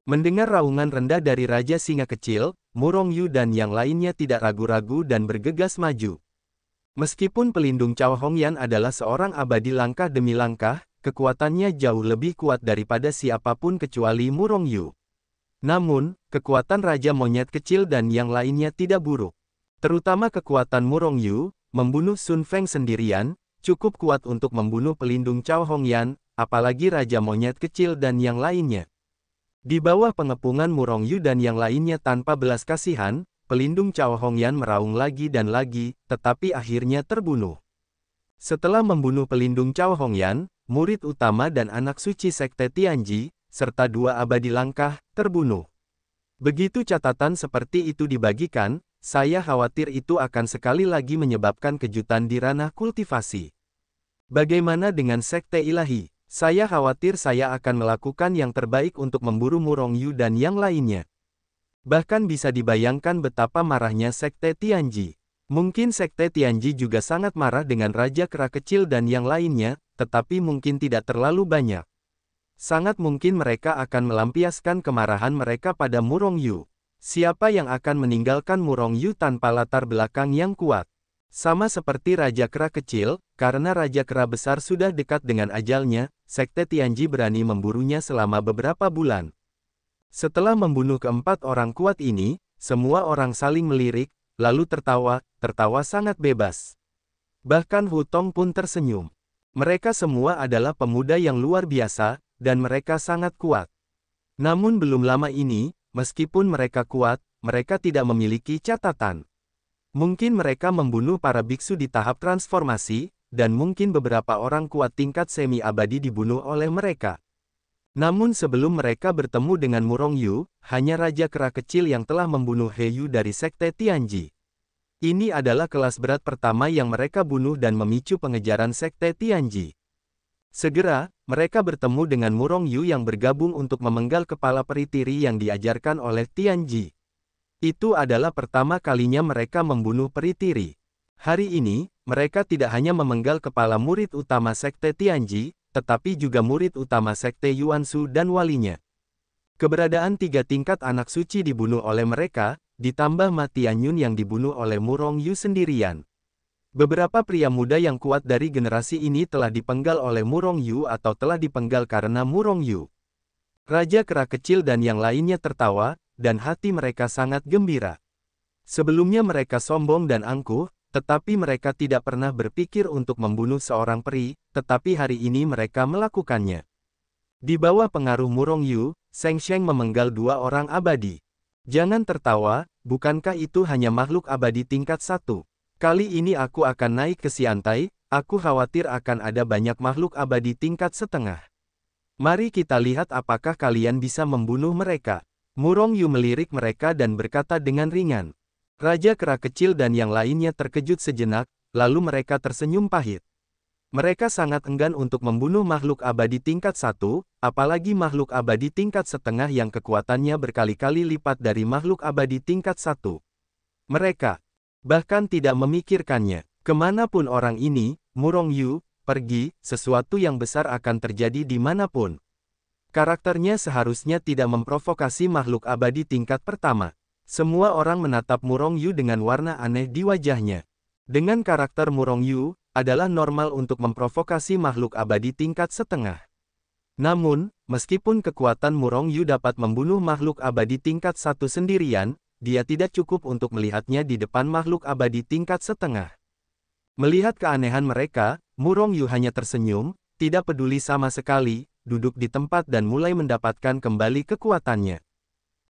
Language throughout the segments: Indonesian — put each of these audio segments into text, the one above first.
Mendengar raungan rendah dari Raja Singa Kecil, Murong Yu dan yang lainnya tidak ragu-ragu dan bergegas maju. Meskipun pelindung Cao Hongyan adalah seorang abadi langkah demi langkah, kekuatannya jauh lebih kuat daripada siapapun kecuali Murong Yu. Namun, kekuatan Raja Monyet Kecil dan yang lainnya tidak buruk. Terutama kekuatan Murong Yu, membunuh Sun Feng sendirian, cukup kuat untuk membunuh pelindung Cao Hongyan, apalagi Raja Monyet Kecil dan yang lainnya. Di bawah pengepungan Murong Yu dan yang lainnya tanpa belas kasihan, pelindung Cao Hongyan meraung lagi dan lagi, tetapi akhirnya terbunuh. Setelah membunuh pelindung Cao Hongyan, murid utama dan anak suci Sekte Tianji, serta dua abadi langkah, terbunuh. Begitu catatan seperti itu dibagikan, saya khawatir itu akan sekali lagi menyebabkan kejutan di ranah kultivasi. Bagaimana dengan Sekte Ilahi? Saya khawatir saya akan melakukan yang terbaik untuk memburu Murong Yu dan yang lainnya. Bahkan bisa dibayangkan betapa marahnya Sekte Tianji. Mungkin Sekte Tianji juga sangat marah dengan Raja Kera Kecil dan yang lainnya, tetapi mungkin tidak terlalu banyak. Sangat mungkin mereka akan melampiaskan kemarahan mereka pada Murong Yu. Siapa yang akan meninggalkan Murong Yu tanpa latar belakang yang kuat? Sama seperti Raja Kera Kecil, karena Raja Kera Besar sudah dekat dengan ajalnya, Sekte Tianji berani memburunya selama beberapa bulan. Setelah membunuh keempat orang kuat ini, semua orang saling melirik, lalu tertawa sangat bebas. Bahkan Hu Tong pun tersenyum. Mereka semua adalah pemuda yang luar biasa, dan mereka sangat kuat. Namun belum lama ini, meskipun mereka kuat, mereka tidak memiliki catatan. Mungkin mereka membunuh para biksu di tahap transformasi, dan mungkin beberapa orang kuat tingkat semi-abadi dibunuh oleh mereka. Namun sebelum mereka bertemu dengan Murong Yu, hanya Raja Kera Kecil yang telah membunuh He Yu dari Sekte Tianji. Ini adalah kelas berat pertama yang mereka bunuh dan memicu pengejaran Sekte Tianji. Segera, mereka bertemu dengan Murong Yu yang bergabung untuk memenggal kepala peritiri yang diajarkan oleh Tianji. Itu adalah pertama kalinya mereka membunuh peritiri. Hari ini, mereka tidak hanya memenggal kepala murid utama Sekte Tianji, tetapi juga murid utama Sekte Yuansu dan walinya. Keberadaan tiga tingkat anak suci dibunuh oleh mereka, ditambah Ma Tianyun yang dibunuh oleh Murong Yu sendirian. Beberapa pria muda yang kuat dari generasi ini telah dipenggal oleh Murong Yu atau telah dipenggal karena Murong Yu. Raja Kera Kecil dan yang lainnya tertawa, dan hati mereka sangat gembira. Sebelumnya mereka sombong dan angkuh, tetapi mereka tidak pernah berpikir untuk membunuh seorang peri, tetapi hari ini mereka melakukannya. Di bawah pengaruh Murong Yu, Seng Sheng memenggal dua orang abadi. Jangan tertawa, bukankah itu hanya makhluk abadi tingkat 1? Kali ini aku akan naik ke Xiantai, aku khawatir akan ada banyak makhluk abadi tingkat setengah. Mari kita lihat apakah kalian bisa membunuh mereka. Murong Yu melirik mereka dan berkata dengan ringan. Raja Kera Kecil dan yang lainnya terkejut sejenak, lalu mereka tersenyum pahit. Mereka sangat enggan untuk membunuh makhluk abadi tingkat 1, apalagi makhluk abadi tingkat setengah yang kekuatannya berkali-kali lipat dari makhluk abadi tingkat 1. Mereka bahkan tidak memikirkannya. Kemanapun orang ini, Murong Yu, pergi, sesuatu yang besar akan terjadi dimanapun. Karakternya seharusnya tidak memprovokasi makhluk abadi tingkat pertama. Semua orang menatap Murong Yu dengan warna aneh di wajahnya. Dengan karakter Murong Yu, adalah normal untuk memprovokasi makhluk abadi tingkat setengah. Namun, meskipun kekuatan Murong Yu dapat membunuh makhluk abadi tingkat 1 sendirian, dia tidak cukup untuk melihatnya di depan makhluk abadi tingkat setengah. Melihat keanehan mereka, Murong Yu hanya tersenyum, tidak peduli sama sekali, duduk di tempat dan mulai mendapatkan kembali kekuatannya.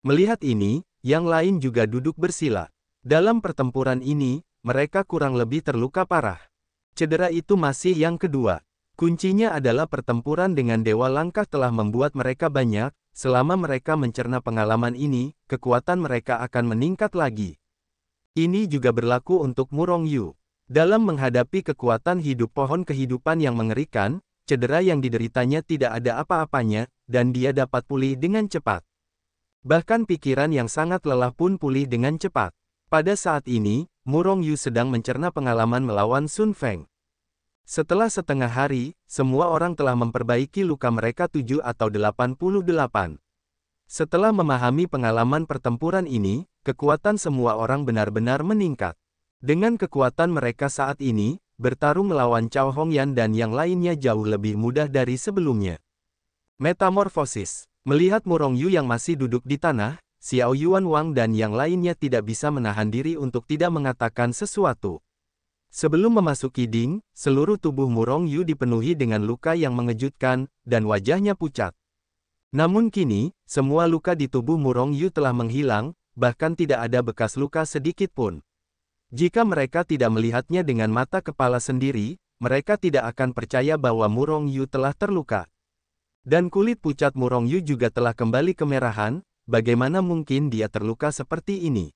Melihat ini, yang lain juga duduk bersila. Dalam pertempuran ini, mereka kurang lebih terluka parah. Cedera itu masih yang kedua. Kuncinya adalah pertempuran dengan Dewa Langkah telah membuat mereka banyak, selama mereka mencerna pengalaman ini, kekuatan mereka akan meningkat lagi. Ini juga berlaku untuk Murong Yu. Dalam menghadapi kekuatan hidup pohon kehidupan yang mengerikan, cedera yang dideritanya tidak ada apa-apanya, dan dia dapat pulih dengan cepat. Bahkan pikiran yang sangat lelah pun pulih dengan cepat. Pada saat ini, Murong Yu sedang mencerna pengalaman melawan Sun Feng. Setelah setengah hari, semua orang telah memperbaiki luka mereka 7 atau 88. Setelah memahami pengalaman pertempuran ini, kekuatan semua orang benar-benar meningkat. Dengan kekuatan mereka saat ini, bertarung melawan Cao Hongyan dan yang lainnya jauh lebih mudah dari sebelumnya. Metamorfosis. Melihat Murong Yu yang masih duduk di tanah, Xiao Yuan Wang dan yang lainnya tidak bisa menahan diri untuk tidak mengatakan sesuatu. Sebelum memasuki ding, seluruh tubuh Murong Yu dipenuhi dengan luka yang mengejutkan, dan wajahnya pucat. Namun kini, semua luka di tubuh Murong Yu telah menghilang, bahkan tidak ada bekas luka sedikit pun. Jika mereka tidak melihatnya dengan mata kepala sendiri, mereka tidak akan percaya bahwa Murong Yu telah terluka. Dan kulit pucat Murong Yu juga telah kembali kemerahan, bagaimana mungkin dia terluka seperti ini?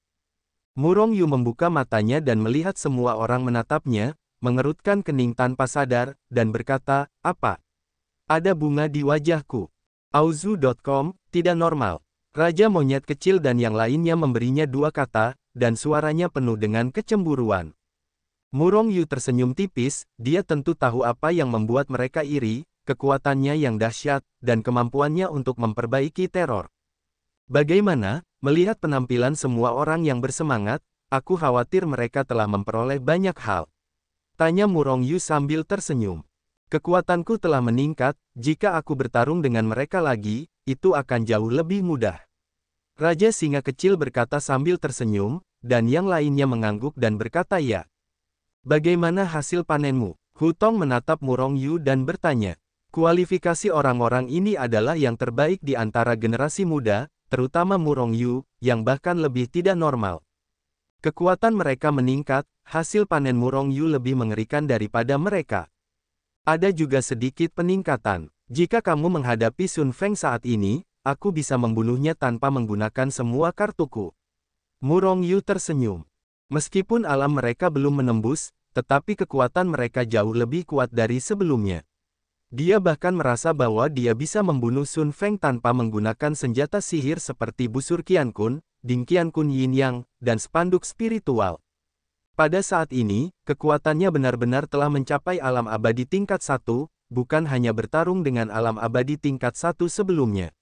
Murong Yu membuka matanya dan melihat semua orang menatapnya, mengerutkan kening tanpa sadar, dan berkata, "Apa? Ada bunga di wajahku." Auzu.com, tidak normal. Raja monyet kecil dan yang lainnya memberinya dua kata, dan suaranya penuh dengan kecemburuan. Murong Yu tersenyum tipis, dia tentu tahu apa yang membuat mereka iri, kekuatannya yang dahsyat, dan kemampuannya untuk memperbaiki teror. Bagaimana, melihat penampilan semua orang yang bersemangat, aku khawatir mereka telah memperoleh banyak hal. Tanya Murong Yu sambil tersenyum. Kekuatanku telah meningkat, jika aku bertarung dengan mereka lagi, itu akan jauh lebih mudah. Raja Singa Kecil berkata sambil tersenyum, dan yang lainnya mengangguk dan berkata ya. Bagaimana hasil panenmu? Hu Tong menatap Murong Yu dan bertanya. Kualifikasi orang-orang ini adalah yang terbaik di antara generasi muda, terutama Murong Yu, yang bahkan lebih tidak normal. Kekuatan mereka meningkat, hasil panen Murong Yu lebih mengerikan daripada mereka. Ada juga sedikit peningkatan. Jika kamu menghadapi Sun Feng saat ini, aku bisa membunuhnya tanpa menggunakan semua kartuku. Murong Yu tersenyum. Meskipun alam mereka belum menembus, tetapi kekuatan mereka jauh lebih kuat dari sebelumnya. Dia bahkan merasa bahwa dia bisa membunuh Sun Feng tanpa menggunakan senjata sihir seperti busur Qiankun, Ding Qiankun Yin Yang, dan spanduk spiritual. Pada saat ini, kekuatannya benar-benar telah mencapai alam abadi tingkat 1, bukan hanya bertarung dengan alam abadi tingkat 1 sebelumnya.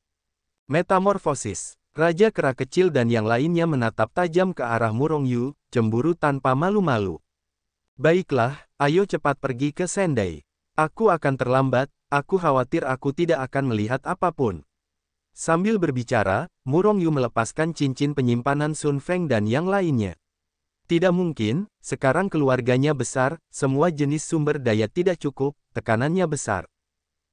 Metamorfosis. Raja Kera Kecil dan yang lainnya menatap tajam ke arah Murong Yu, cemburu tanpa malu-malu. Baiklah, ayo cepat pergi ke Sendai. Aku akan terlambat, aku khawatir aku tidak akan melihat apapun. Sambil berbicara, Murong Yu melepaskan cincin penyimpanan Sun Feng dan yang lainnya. Tidak mungkin, sekarang keluarganya besar, semua jenis sumber daya tidak cukup, tekanannya besar.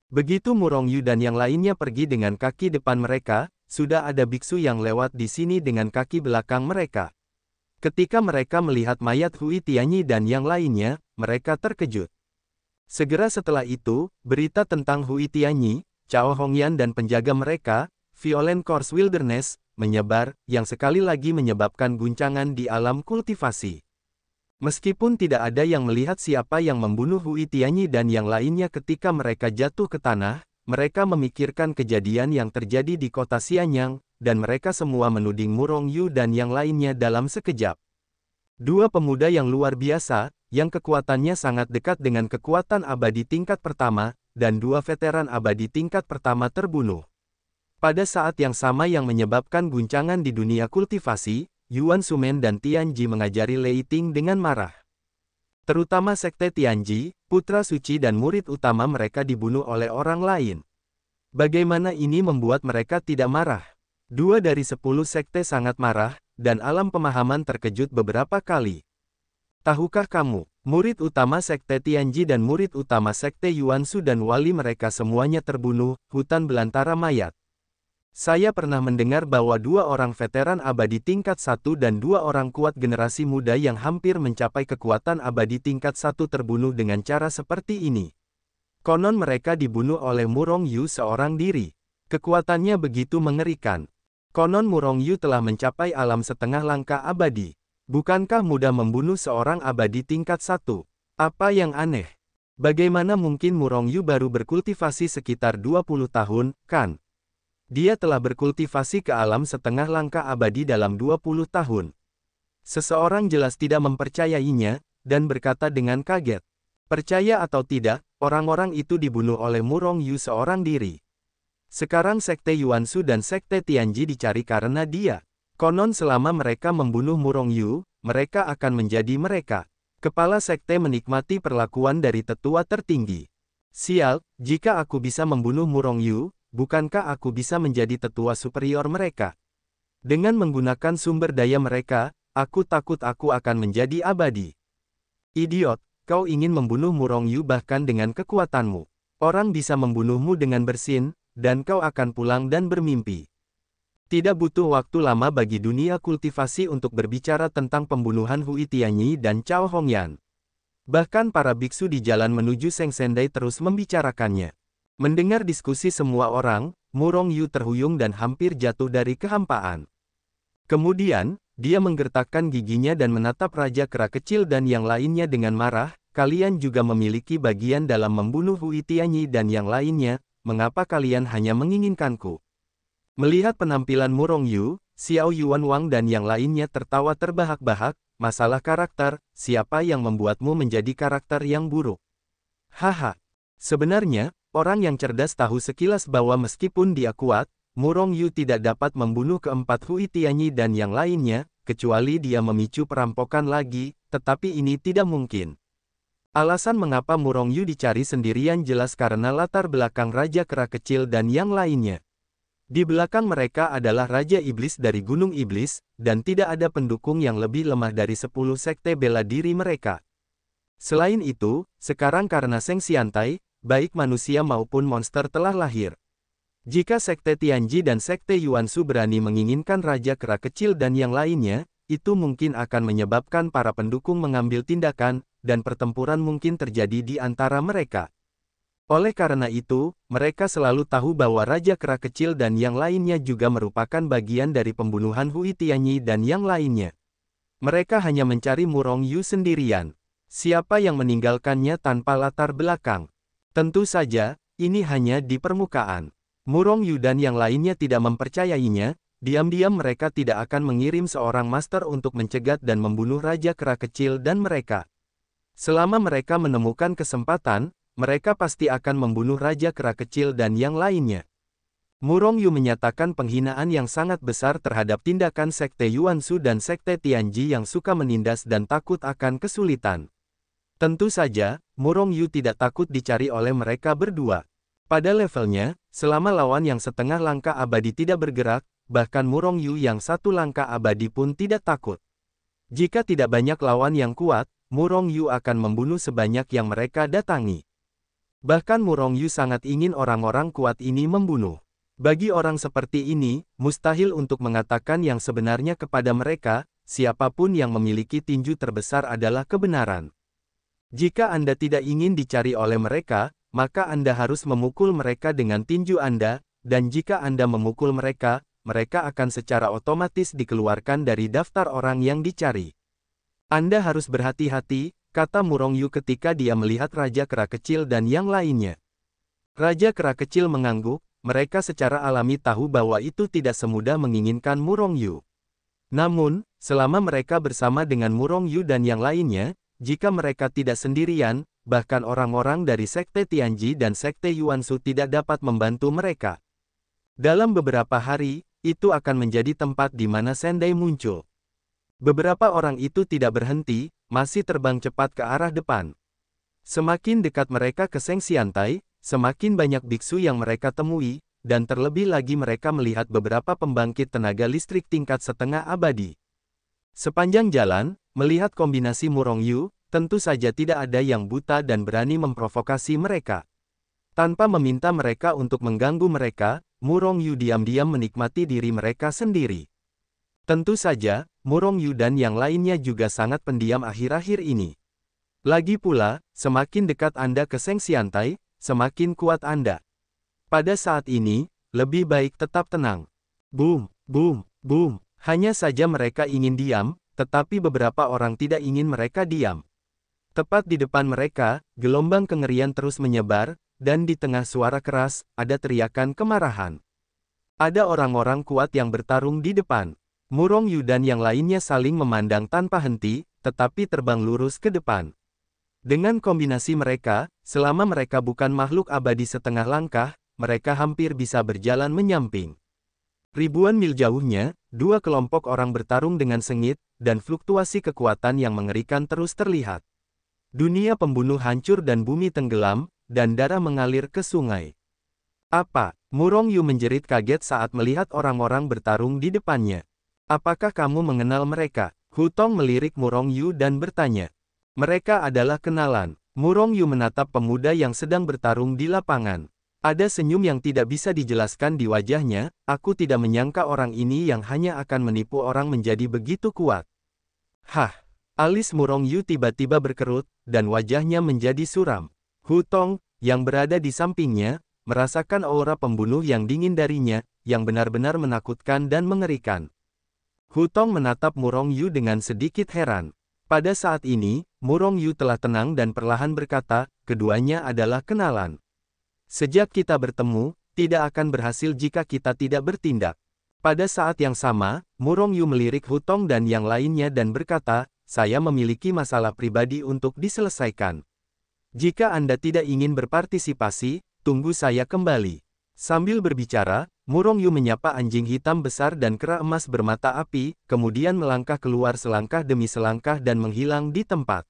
Begitu Murong Yu dan yang lainnya pergi dengan kaki depan mereka, sudah ada biksu yang lewat di sini dengan kaki belakang mereka. Ketika mereka melihat mayat Hui Tianyi dan yang lainnya, mereka terkejut. Segera setelah itu, berita tentang Hui Tianyi, Cao Hongyan dan penjaga mereka, Violent Course Wilderness, menyebar, yang sekali lagi menyebabkan guncangan di alam kultivasi. Meskipun tidak ada yang melihat siapa yang membunuh Hui Tianyi dan yang lainnya ketika mereka jatuh ke tanah, mereka memikirkan kejadian yang terjadi di kota Xianyang, dan mereka semua menuding Murong Yu dan yang lainnya dalam sekejap. Dua pemuda yang luar biasa, yang kekuatannya sangat dekat dengan kekuatan abadi tingkat pertama, dan dua veteran abadi tingkat pertama terbunuh. Pada saat yang sama yang menyebabkan guncangan di dunia kultivasi, Yuan Sumen dan Tianji mengajari Lei Ting dengan marah. Terutama sekte Tianji, putra suci dan murid utama mereka dibunuh oleh orang lain. Bagaimana ini membuat mereka tidak marah? 2 dari 10 sekte sangat marah, dan alam pemahaman terkejut beberapa kali. Tahukah kamu, murid utama sekte Tianji dan murid utama sekte Yuansu dan wali mereka semuanya terbunuh, hutan belantara mayat. Saya pernah mendengar bahwa 2 orang veteran abadi tingkat 1 dan 2 orang kuat generasi muda yang hampir mencapai kekuatan abadi tingkat 1 terbunuh dengan cara seperti ini. Konon mereka dibunuh oleh Murong Yu seorang diri. Kekuatannya begitu mengerikan. Konon Murong Yu telah mencapai alam setengah langkah abadi. Bukankah mudah membunuh seorang abadi tingkat 1? Apa yang aneh? Bagaimana mungkin Murong Yu baru berkultivasi sekitar 20 tahun, kan? Dia telah berkultivasi ke alam setengah langkah abadi dalam 20 tahun. Seseorang jelas tidak mempercayainya, dan berkata dengan kaget. Percaya atau tidak, orang-orang itu dibunuh oleh Murong Yu seorang diri. Sekarang Sekte Yuansu dan Sekte Tianji dicari karena dia. Konon selama mereka membunuh Murong Yu, mereka akan menjadi mereka. Kepala sekte menikmati perlakuan dari tetua tertinggi. Sial, jika aku bisa membunuh Murong Yu, bukankah aku bisa menjadi tetua superior mereka? Dengan menggunakan sumber daya mereka, aku takut aku akan menjadi abadi. Idiot, kau ingin membunuh Murong Yu bahkan dengan kekuatanmu. Orang bisa membunuhmu dengan bersin, dan kau akan pulang dan bermimpi. Tidak butuh waktu lama bagi dunia kultivasi untuk berbicara tentang pembunuhan Hui Tianyi dan Cao Hongyan. Bahkan para biksu di jalan menuju Seng Sendai terus membicarakannya. Mendengar diskusi semua orang, Murong Yu terhuyung dan hampir jatuh dari kehampaan. Kemudian, dia menggertakkan giginya dan menatap Raja Kera Kecil dan yang lainnya dengan marah, kalian juga memiliki bagian dalam membunuh Hui Tianyi dan yang lainnya, mengapa kalian hanya menginginkanku? Melihat penampilan Murong Yu, Xiao Yuan Wang dan yang lainnya tertawa terbahak-bahak, masalah karakter, siapa yang membuatmu menjadi karakter yang buruk? Haha. Sebenarnya, orang yang cerdas tahu sekilas bahwa meskipun dia kuat, Murong Yu tidak dapat membunuh keempat Hui Tianyi dan yang lainnya, kecuali dia memicu perampokan lagi, tetapi ini tidak mungkin. Alasan mengapa Murong Yu dicari sendirian jelas karena latar belakang Raja Kera Kecil dan yang lainnya. Di belakang mereka adalah Raja Iblis dari Gunung Iblis, dan tidak ada pendukung yang lebih lemah dari 10 sekte bela diri mereka. Selain itu, sekarang karena Seng Xiantai, baik manusia maupun monster telah lahir. Jika Sekte Tianji dan Sekte Yuansu berani menginginkan Raja Kera Kecil dan yang lainnya, itu mungkin akan menyebabkan para pendukung mengambil tindakan, dan pertempuran mungkin terjadi di antara mereka. Oleh karena itu, mereka selalu tahu bahwa Raja Kera Kecil dan yang lainnya juga merupakan bagian dari pembunuhan Hui Tianyi dan yang lainnya. Mereka hanya mencari Murong Yu sendirian. Siapa yang meninggalkannya tanpa latar belakang? Tentu saja, ini hanya di permukaan. Murong Yu dan yang lainnya tidak mempercayainya, diam-diam mereka tidak akan mengirim seorang master untuk mencegat dan membunuh Raja Kera Kecil dan mereka. Selama mereka menemukan kesempatan, mereka pasti akan membunuh Raja Kera Kecil dan yang lainnya. Murong Yu menyatakan penghinaan yang sangat besar terhadap tindakan Sekte Yuansu dan Sekte Tianji yang suka menindas dan takut akan kesulitan. Tentu saja, Murong Yu tidak takut dicari oleh mereka berdua. Pada levelnya, selama lawan yang setengah langkah abadi tidak bergerak, bahkan Murong Yu yang satu langkah abadi pun tidak takut. Jika tidak banyak lawan yang kuat, Murong Yu akan membunuh sebanyak yang mereka datangi. Bahkan Murong Yu sangat ingin orang-orang kuat ini membunuh. Bagi orang seperti ini, mustahil untuk mengatakan yang sebenarnya kepada mereka, siapapun yang memiliki tinju terbesar adalah kebenaran. Jika Anda tidak ingin dicari oleh mereka, maka Anda harus memukul mereka dengan tinju Anda, dan jika Anda memukul mereka, mereka akan secara otomatis dikeluarkan dari daftar orang yang dicari. Anda harus berhati-hati, kata Murong Yu ketika dia melihat Raja Kera Kecil dan yang lainnya. Raja Kera Kecil mengangguk, mereka secara alami tahu bahwa itu tidak semudah menginginkan Murong Yu. Namun, selama mereka bersama dengan Murong Yu dan yang lainnya, jika mereka tidak sendirian, bahkan orang-orang dari Sekte Tianji dan Sekte Yuansu tidak dapat membantu mereka. Dalam beberapa hari, itu akan menjadi tempat di mana Sendai muncul. Beberapa orang itu tidak berhenti, masih terbang cepat ke arah depan. Semakin dekat mereka ke Seng Xiantai, semakin banyak biksu yang mereka temui, dan terlebih lagi mereka melihat beberapa pembangkit tenaga listrik tingkat setengah abadi. Sepanjang jalan, melihat kombinasi Murong Yu, tentu saja tidak ada yang buta dan berani memprovokasi mereka. Tanpa meminta mereka untuk mengganggu mereka, Murong Yu diam-diam menikmati diri mereka sendiri. Tentu saja, Murong Yu dan yang lainnya juga sangat pendiam akhir-akhir ini. Lagi pula, semakin dekat Anda ke Seng Xiantai, semakin kuat Anda. Pada saat ini, lebih baik tetap tenang. Boom, boom, boom. Hanya saja mereka ingin diam, tetapi beberapa orang tidak ingin mereka diam. Tepat di depan mereka, gelombang kengerian terus menyebar, dan di tengah suara keras, ada teriakan kemarahan. Ada orang-orang kuat yang bertarung di depan. Murong Yu dan yang lainnya saling memandang tanpa henti, tetapi terbang lurus ke depan. Dengan kombinasi mereka, selama mereka bukan makhluk abadi setengah langkah, mereka hampir bisa berjalan menyamping. Ribuan mil jauhnya, dua kelompok orang bertarung dengan sengit, dan fluktuasi kekuatan yang mengerikan terus terlihat. Dunia pembunuh hancur dan bumi tenggelam, dan darah mengalir ke sungai. Apa? Murong Yu menjerit kaget saat melihat orang-orang bertarung di depannya. Apakah kamu mengenal mereka? Hu Tong melirik Murong Yu dan bertanya. Mereka adalah kenalan. Murong Yu menatap pemuda yang sedang bertarung di lapangan. Ada senyum yang tidak bisa dijelaskan di wajahnya, aku tidak menyangka orang ini yang hanya akan menipu orang menjadi begitu kuat. Hah! Alis Murong Yu tiba-tiba berkerut, dan wajahnya menjadi suram. Hu Tong, yang berada di sampingnya, merasakan aura pembunuh yang dingin darinya, yang benar-benar menakutkan dan mengerikan. Hu Tong menatap Murong Yu dengan sedikit heran. Pada saat ini, Murong Yu telah tenang dan perlahan berkata, keduanya adalah kenalan. Sejak kita bertemu, tidak akan berhasil jika kita tidak bertindak. Pada saat yang sama, Murong Yu melirik Hu Tong dan yang lainnya dan berkata, saya memiliki masalah pribadi untuk diselesaikan. Jika Anda tidak ingin berpartisipasi, tunggu saya kembali. Sambil berbicara, Murong Yu menyapa anjing hitam besar dan kera emas bermata api, kemudian melangkah keluar selangkah demi selangkah dan menghilang di tempat.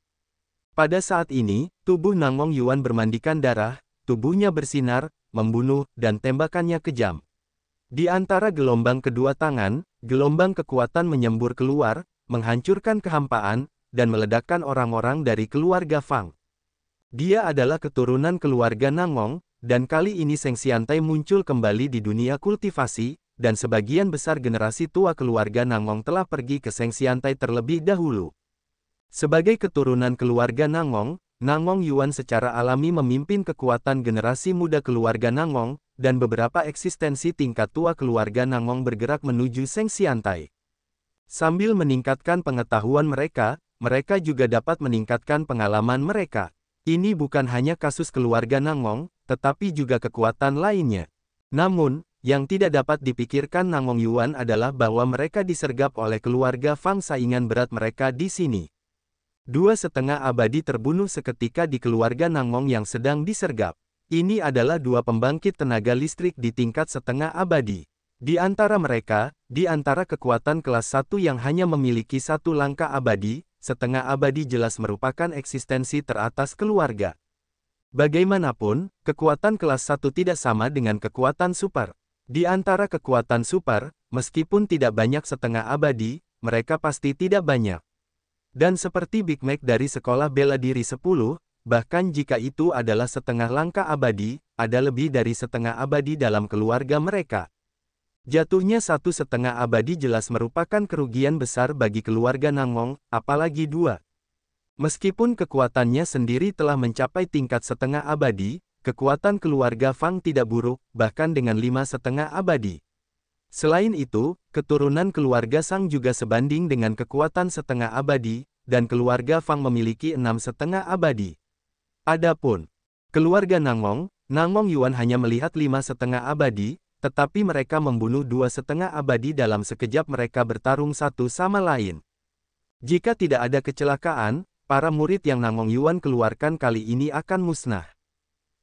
Pada saat ini, tubuh Nangong Yuan bermandikan darah, tubuhnya bersinar, membunuh, dan tembakannya kejam. Di antara gelombang kedua tangan, gelombang kekuatan menyembur keluar, menghancurkan kehampaan, dan meledakkan orang-orang dari keluarga Fang. Dia adalah keturunan keluarga Nangong, dan kali ini Seng Xiantai muncul kembali di dunia kultivasi, dan sebagian besar generasi tua keluarga Nangong telah pergi ke Seng Xiantai terlebih dahulu. Sebagai keturunan keluarga Nangong, Nangong Yuan secara alami memimpin kekuatan generasi muda keluarga Nangong, dan beberapa eksistensi tingkat tua keluarga Nangong bergerak menuju Seng Xiantai. Sambil meningkatkan pengetahuan mereka, mereka juga dapat meningkatkan pengalaman mereka. Ini bukan hanya kasus keluarga Nangong, tetapi juga kekuatan lainnya. Namun, yang tidak dapat dipikirkan Nangong Yuan adalah bahwa mereka disergap oleh keluarga Fang saingan berat mereka di sini. 2,5 abadi terbunuh seketika di keluarga Nangong yang sedang disergap. Ini adalah dua pembangkit tenaga listrik di tingkat setengah abadi. Di antara mereka, di antara kekuatan kelas 1 yang hanya memiliki satu langkah abadi, setengah abadi jelas merupakan eksistensi teratas keluarga. Bagaimanapun, kekuatan kelas 1 tidak sama dengan kekuatan super. Di antara kekuatan super, meskipun tidak banyak setengah abadi, mereka pasti tidak banyak. Dan seperti Big Mac dari sekolah bela diri 10, bahkan jika itu adalah setengah langkah abadi, ada lebih dari setengah abadi dalam keluarga mereka. Jatuhnya 1,5 abadi jelas merupakan kerugian besar bagi keluarga Nangong, apalagi 2. Meskipun kekuatannya sendiri telah mencapai tingkat setengah abadi, kekuatan keluarga Fang tidak buruk, bahkan dengan 5,5 abadi. Selain itu, keturunan keluarga Sang juga sebanding dengan kekuatan setengah abadi, dan keluarga Fang memiliki 6,5 abadi. Adapun keluarga Nangong, Nangong Yuan hanya melihat 5,5 abadi, tetapi mereka membunuh 2,5 abadi dalam sekejap mereka bertarung satu sama lain. Jika tidak ada kecelakaan, para murid yang Nangong Yuan keluarkan kali ini akan musnah.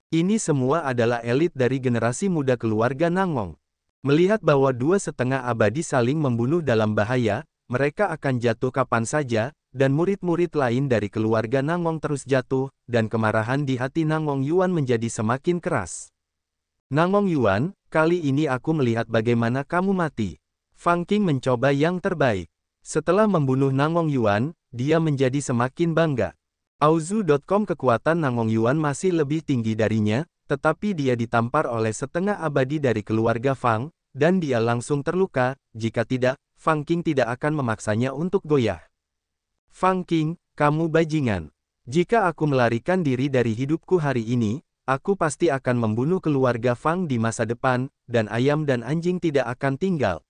Ini semua adalah elit dari generasi muda keluarga Nangong. Melihat bahwa 2,5 abadi saling membunuh dalam bahaya, mereka akan jatuh kapan saja, dan murid-murid lain dari keluarga Nangong terus jatuh, dan kemarahan di hati Nangong Yuan menjadi semakin keras. Nangong Yuan, kali ini aku melihat bagaimana kamu mati. Fang Qing mencoba yang terbaik. Setelah membunuh Nangong Yuan, dia menjadi semakin bangga. Auzu.com kekuatan Nangong Yuan masih lebih tinggi darinya, tetapi dia ditampar oleh setengah abadi dari keluarga Fang, dan dia langsung terluka, jika tidak, Fang Qing tidak akan memaksanya untuk goyah. Fang Qing, kamu bajingan. Jika aku melarikan diri dari hidupku hari ini, aku pasti akan membunuh keluarga Fang di masa depan, dan ayam dan anjing tidak akan tinggal.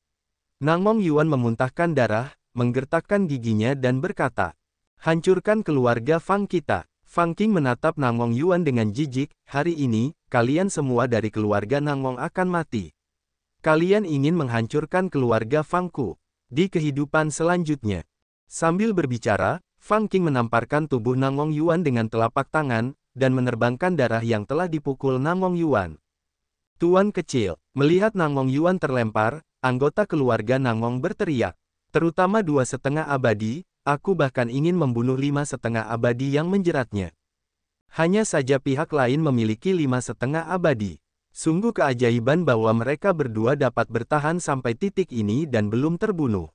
Nangong Yuan memuntahkan darah, menggertakkan giginya dan berkata, hancurkan keluarga Fang kita. Fang Qing menatap Nangong Yuan dengan jijik, hari ini, kalian semua dari keluarga Nangong akan mati. Kalian ingin menghancurkan keluarga Fangku di kehidupan selanjutnya. Sambil berbicara, Fang Qing menamparkan tubuh Nangong Yuan dengan telapak tangan, dan menerbangkan darah yang telah dipukul Nangong Yuan. Tuan kecil, melihat Nangong Yuan terlempar, anggota keluarga Nangong berteriak. Terutama 2,5 abadi, aku bahkan ingin membunuh 5,5 abadi yang menjeratnya. Hanya saja pihak lain memiliki 5,5 abadi. Sungguh keajaiban bahwa mereka berdua dapat bertahan sampai titik ini dan belum terbunuh.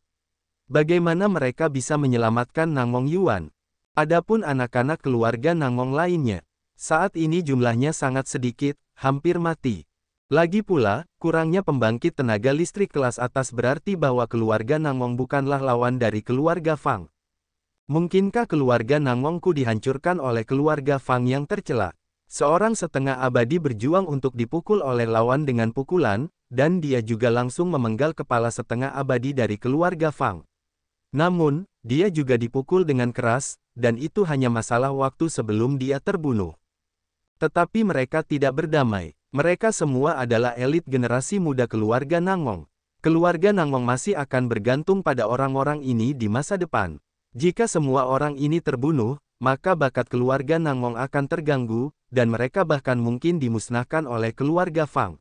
Bagaimana mereka bisa menyelamatkan Nangong Yuan? Adapun anak-anak keluarga Nangong lainnya, saat ini jumlahnya sangat sedikit, hampir mati. Lagi pula, kurangnya pembangkit tenaga listrik kelas atas berarti bahwa keluarga Nangong bukanlah lawan dari keluarga Fang. Mungkinkah keluarga Nangongku dihancurkan oleh keluarga Fang yang tercela? Seorang setengah abadi berjuang untuk dipukul oleh lawan dengan pukulan, dan dia juga langsung memenggal kepala setengah abadi dari keluarga Fang. Namun, dia juga dipukul dengan keras, dan itu hanya masalah waktu sebelum dia terbunuh. Tetapi mereka tidak berdamai. Mereka semua adalah elit generasi muda keluarga Nangong. Keluarga Nangong masih akan bergantung pada orang-orang ini di masa depan. Jika semua orang ini terbunuh, maka bakat keluarga Nangong akan terganggu, dan mereka bahkan mungkin dimusnahkan oleh keluarga Fang.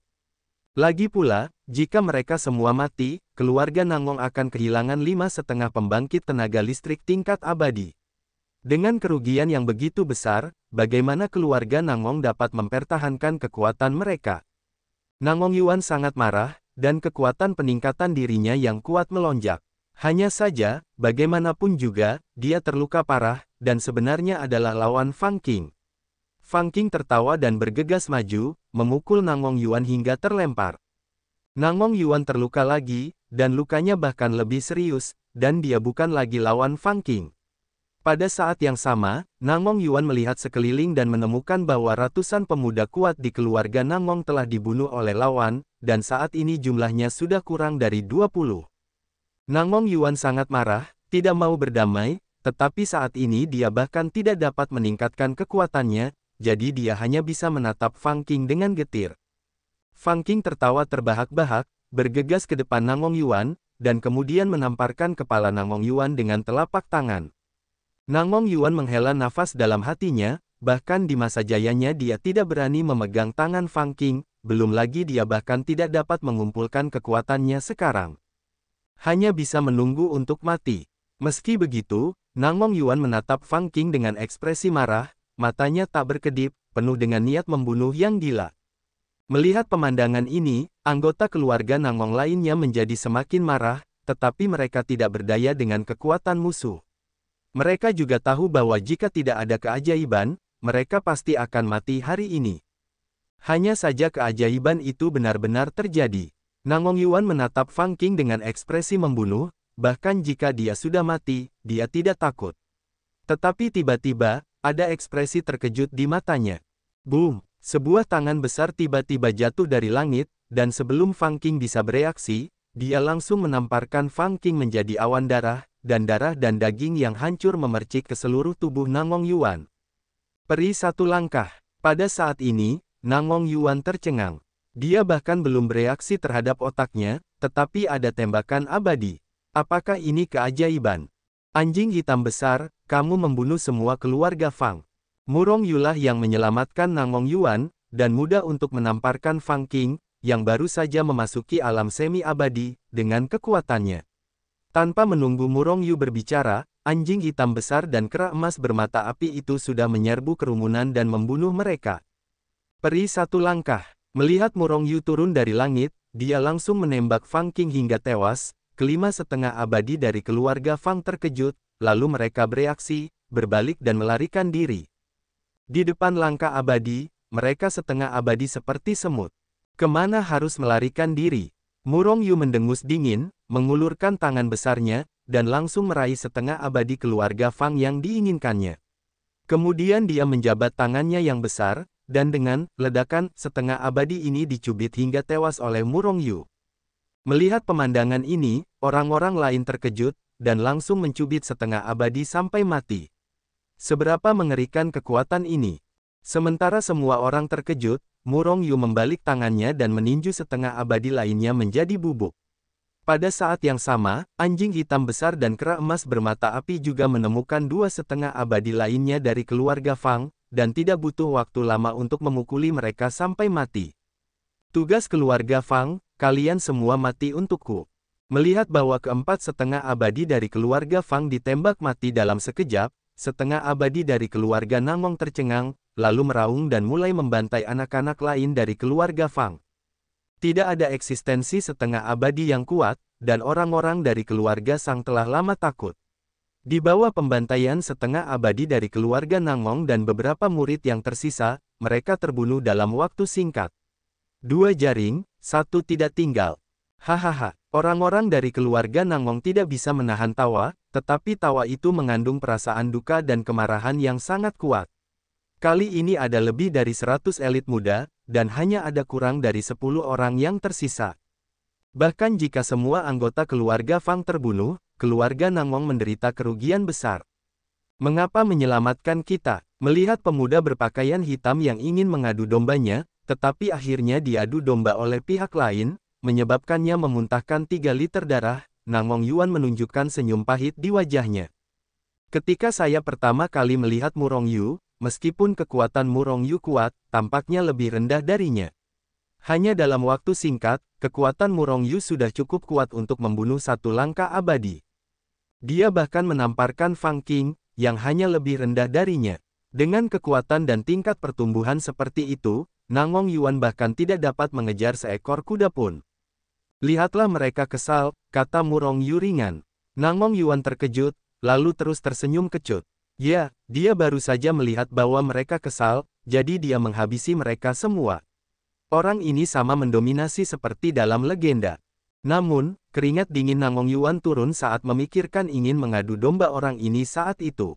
Lagi pula, jika mereka semua mati, keluarga Nangong akan kehilangan 5,5 pembangkit tenaga listrik tingkat abadi. Dengan kerugian yang begitu besar, bagaimana keluarga Nangong dapat mempertahankan kekuatan mereka? Nangong Yuan sangat marah, dan kekuatan peningkatan dirinya yang kuat melonjak. Hanya saja, bagaimanapun juga, dia terluka parah, dan sebenarnya adalah lawan Fang Qing. Fang Qing tertawa dan bergegas maju, memukul Nangong Yuan hingga terlempar. Nangong Yuan terluka lagi, dan lukanya bahkan lebih serius, dan dia bukan lagi lawan Fang Qing. Pada saat yang sama, Nangong Yuan melihat sekeliling dan menemukan bahwa ratusan pemuda kuat di keluarga Nangong telah dibunuh oleh lawan, dan saat ini jumlahnya sudah kurang dari 20. Nangong Yuan sangat marah, tidak mau berdamai, tetapi saat ini dia bahkan tidak dapat meningkatkan kekuatannya, jadi dia hanya bisa menatap Fang Qing dengan getir. Fang Qing tertawa terbahak-bahak, bergegas ke depan Nangong Yuan, dan kemudian menamparkan kepala Nangong Yuan dengan telapak tangan. Nangong Yuan menghela nafas dalam hatinya, bahkan di masa jayanya dia tidak berani memegang tangan Fang Qing, belum lagi dia bahkan tidak dapat mengumpulkan kekuatannya sekarang. Hanya bisa menunggu untuk mati. Meski begitu, Nangong Yuan menatap Fang Qing dengan ekspresi marah, matanya tak berkedip, penuh dengan niat membunuh yang gila. Melihat pemandangan ini, anggota keluarga Nangong lainnya menjadi semakin marah, tetapi mereka tidak berdaya dengan kekuatan musuh. Mereka juga tahu bahwa jika tidak ada keajaiban, mereka pasti akan mati hari ini. Hanya saja keajaiban itu benar-benar terjadi. Nangong Yuan menatap Fang Qing dengan ekspresi membunuh, bahkan jika dia sudah mati, dia tidak takut. Tetapi tiba-tiba, ada ekspresi terkejut di matanya. Boom! Sebuah tangan besar tiba-tiba jatuh dari langit, dan sebelum Fang Qing bisa bereaksi, dia langsung menamparkan Fang Qing menjadi awan darah dan daging yang hancur memercik ke seluruh tubuh Nangong Yuan. Peri satu langkah. Pada saat ini, Nangong Yuan tercengang. Dia bahkan belum bereaksi terhadap otaknya, tetapi ada tembakan abadi. Apakah ini keajaiban? Anjing hitam besar, kamu membunuh semua keluarga Fang. Murong Yulah yang menyelamatkan Nangong Yuan, dan mudah untuk menamparkan Fang Qing, yang baru saja memasuki alam semi-abadi, dengan kekuatannya. Tanpa menunggu Murong Yu berbicara, anjing hitam besar dan kera emas bermata api itu sudah menyerbu kerumunan dan membunuh mereka. Peri satu langkah. Melihat Murong Yu turun dari langit, dia langsung menembak Fang Qing hingga tewas. Kelima setengah abadi dari keluarga Fang terkejut, lalu mereka bereaksi, berbalik dan melarikan diri. Di depan langkah abadi, mereka setengah abadi seperti semut. Kemana harus melarikan diri? Murong Yu mendengus dingin, mengulurkan tangan besarnya, dan langsung meraih setengah abadi keluarga Fang yang diinginkannya. Kemudian dia menjabat tangannya yang besar, dan dengan ledakan, setengah abadi ini dicubit hingga tewas oleh Murong Yu. Melihat pemandangan ini, orang-orang lain terkejut, dan langsung mencubit setengah abadi sampai mati. Seberapa mengerikan kekuatan ini? Sementara semua orang terkejut, Murong Yu membalik tangannya dan meninju setengah abadi lainnya menjadi bubuk. Pada saat yang sama, anjing hitam besar dan kera emas bermata api juga menemukan dua setengah abadi lainnya dari keluarga Fang, dan tidak butuh waktu lama untuk memukuli mereka sampai mati. Tugas keluarga Fang, kalian semua mati untukku. Melihat bahwa keempat setengah abadi dari keluarga Fang ditembak mati dalam sekejap, setengah abadi dari keluarga Nangong tercengang, lalu meraung dan mulai membantai anak-anak lain dari keluarga Fang. Tidak ada eksistensi setengah abadi yang kuat, dan orang-orang dari keluarga Sang telah lama takut. Di bawah pembantaian setengah abadi dari keluarga Nangong dan beberapa murid yang tersisa, mereka terbunuh dalam waktu singkat. 2 jaring, 1 tidak tinggal. Hahaha, orang-orang dari keluarga Nangong tidak bisa menahan tawa, tetapi tawa itu mengandung perasaan duka dan kemarahan yang sangat kuat. Kali ini ada lebih dari 100 elit muda, dan hanya ada kurang dari 10 orang yang tersisa. Bahkan jika semua anggota keluarga Fang terbunuh, keluarga Nangong menderita kerugian besar. Mengapa menyelamatkan kita? Melihat pemuda berpakaian hitam yang ingin mengadu dombanya, tetapi akhirnya diadu domba oleh pihak lain, menyebabkannya memuntahkan 3 liter darah, Nangong Yuan menunjukkan senyum pahit di wajahnya. Ketika saya pertama kali melihat Murong Yu, meskipun kekuatan Murong Yu kuat, tampaknya lebih rendah darinya. Hanya dalam waktu singkat, kekuatan Murong Yu sudah cukup kuat untuk membunuh satu langkah abadi. Dia bahkan menamparkan Fang Qing, yang hanya lebih rendah darinya. Dengan kekuatan dan tingkat pertumbuhan seperti itu, Nangong Yuan bahkan tidak dapat mengejar seekor kuda pun. Lihatlah mereka kesal, kata Murong Yu ringan. Nangong Yuan terkejut, lalu terus tersenyum kecut. Ya, dia baru saja melihat bahwa mereka kesal, jadi dia menghabisi mereka semua. Orang ini sama mendominasi seperti dalam legenda. Namun, keringat dingin Nangong Yuan turun saat memikirkan ingin mengadu domba orang ini saat itu.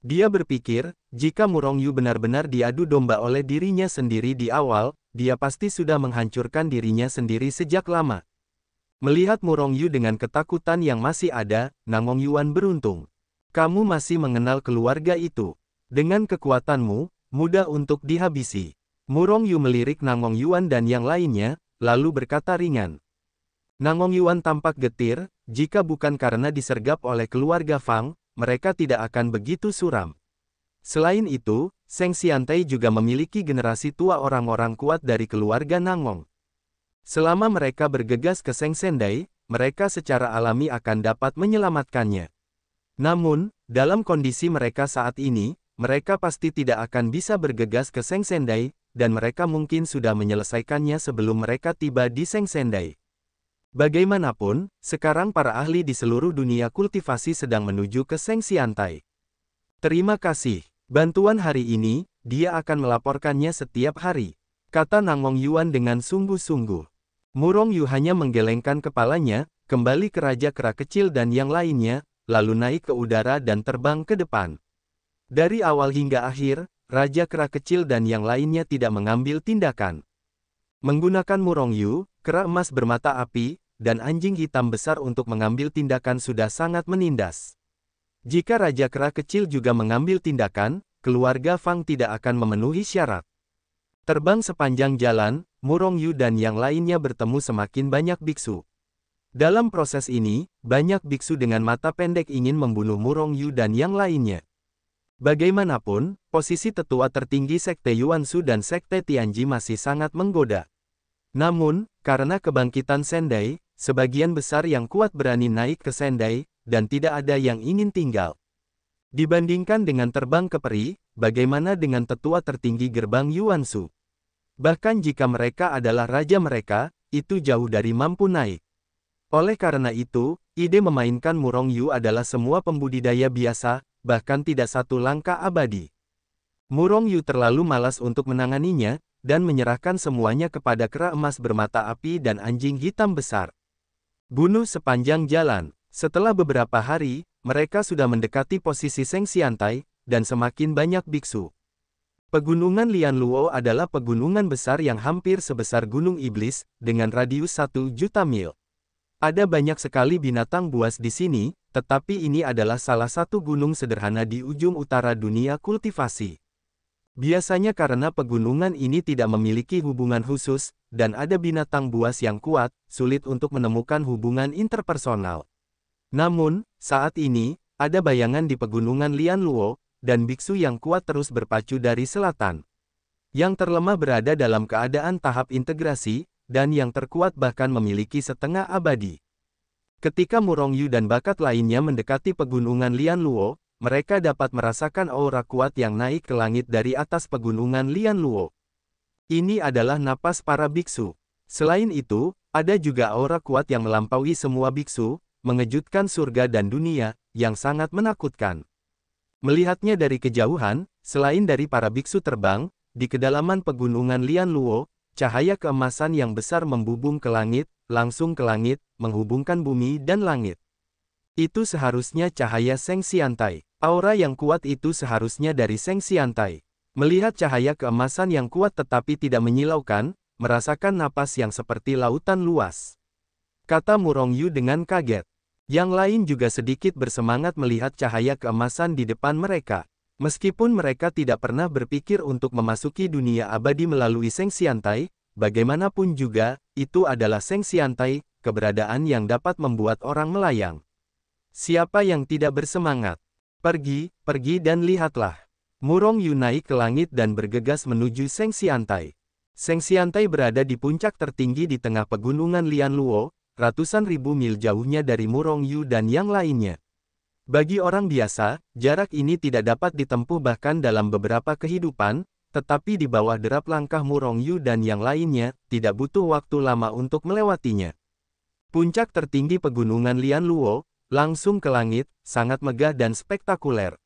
Dia berpikir, jika Murong Yu benar-benar diadu domba oleh dirinya sendiri di awal, dia pasti sudah menghancurkan dirinya sendiri sejak lama. Melihat Murong Yu dengan ketakutan yang masih ada, Nangong Yuan beruntung. Kamu masih mengenal keluarga itu. Dengan kekuatanmu, mudah untuk dihabisi. Murong Yu melirik Nangong Yuan dan yang lainnya, lalu berkata ringan. Nangong Yuan tampak getir, jika bukan karena disergap oleh keluarga Fang, mereka tidak akan begitu suram. Selain itu, Seng Xiantai juga memiliki generasi tua orang-orang kuat dari keluarga Nangong. Selama mereka bergegas ke Seng Sendai, mereka secara alami akan dapat menyelamatkannya. Namun, dalam kondisi mereka saat ini, mereka pasti tidak akan bisa bergegas ke Seng Sendai, dan mereka mungkin sudah menyelesaikannya sebelum mereka tiba di Seng Sendai. Bagaimanapun, sekarang para ahli di seluruh dunia kultivasi sedang menuju ke Seng Xiantai. Terima kasih. Bantuan hari ini, dia akan melaporkannya setiap hari, kata Nangong Yuan dengan sungguh-sungguh. Murong Yu hanya menggelengkan kepalanya, kembali ke Raja Kera Kecil dan yang lainnya, lalu naik ke udara dan terbang ke depan. Dari awal hingga akhir, Raja Kera Kecil dan yang lainnya tidak mengambil tindakan. Menggunakan Murong Yu, kera emas bermata api, dan anjing hitam besar untuk mengambil tindakan sudah sangat menindas. Jika Raja Kera Kecil juga mengambil tindakan, keluarga Fang tidak akan memenuhi syarat. Terbang sepanjang jalan, Murong Yu dan yang lainnya bertemu semakin banyak biksu. Dalam proses ini, banyak biksu dengan mata pendek ingin membunuh Murong Yu dan yang lainnya. Bagaimanapun, posisi tetua tertinggi Sekte Yuansu dan Sekte Tianji masih sangat menggoda. Namun, karena kebangkitan Sendai, sebagian besar yang kuat berani naik ke Sendai, dan tidak ada yang ingin tinggal. Dibandingkan dengan terbang ke peri, bagaimana dengan tetua tertinggi gerbang Yuansu? Bahkan jika mereka adalah raja mereka, itu jauh dari mampu naik. Oleh karena itu, ide memainkan Murong Yu adalah semua pembudidaya biasa, bahkan tidak satu langkah abadi. Murong Yu terlalu malas untuk menanganinya, dan menyerahkan semuanya kepada kera emas bermata api dan anjing hitam besar. Bunuh sepanjang jalan. Setelah beberapa hari, mereka sudah mendekati posisi Seng Xiantai, dan semakin banyak biksu. Pegunungan Lianluo adalah pegunungan besar yang hampir sebesar Gunung Iblis, dengan radius 1 juta mil. Ada banyak sekali binatang buas di sini, tetapi ini adalah salah satu gunung sederhana di ujung utara dunia kultivasi. Biasanya karena pegunungan ini tidak memiliki hubungan khusus, dan ada binatang buas yang kuat, sulit untuk menemukan hubungan interpersonal. Namun, saat ini, ada bayangan di pegunungan Lianluo, dan biksu yang kuat terus berpacu dari selatan. Yang terlemah berada dalam keadaan tahap integrasi, dan yang terkuat bahkan memiliki setengah abadi. Ketika Murongyu dan bakat lainnya mendekati pegunungan Lianluo, mereka dapat merasakan aura kuat yang naik ke langit dari atas pegunungan Lianluo. Ini adalah napas para biksu. Selain itu, ada juga aura kuat yang melampaui semua biksu, mengejutkan surga dan dunia, yang sangat menakutkan. Melihatnya dari kejauhan, selain dari para biksu terbang, di kedalaman pegunungan Lianluo, cahaya keemasan yang besar membubung ke langit, langsung ke langit, menghubungkan bumi dan langit. Itu seharusnya cahaya Seng Xiantai. Aura yang kuat itu seharusnya dari Seng Xiantai. Melihat cahaya keemasan yang kuat tetapi tidak menyilaukan, merasakan napas yang seperti lautan luas. Kata Murongyu dengan kaget. Yang lain juga sedikit bersemangat melihat cahaya keemasan di depan mereka. Meskipun mereka tidak pernah berpikir untuk memasuki dunia abadi melalui Seng Xiantai, bagaimanapun juga, itu adalah Seng Xiantai, keberadaan yang dapat membuat orang melayang. Siapa yang tidak bersemangat? Pergi, pergi dan lihatlah. Murongyu naik ke langit dan bergegas menuju Seng Xiantai. Seng Xiantai berada di puncak tertinggi di tengah pegunungan Lianluo, ratusan ribu mil jauhnya dari Murongyu dan yang lainnya. Bagi orang biasa, jarak ini tidak dapat ditempuh bahkan dalam beberapa kehidupan, tetapi di bawah derap langkah Murongyu dan yang lainnya, tidak butuh waktu lama untuk melewatinya. Puncak tertinggi pegunungan Lianluo, langsung ke langit, sangat megah dan spektakuler.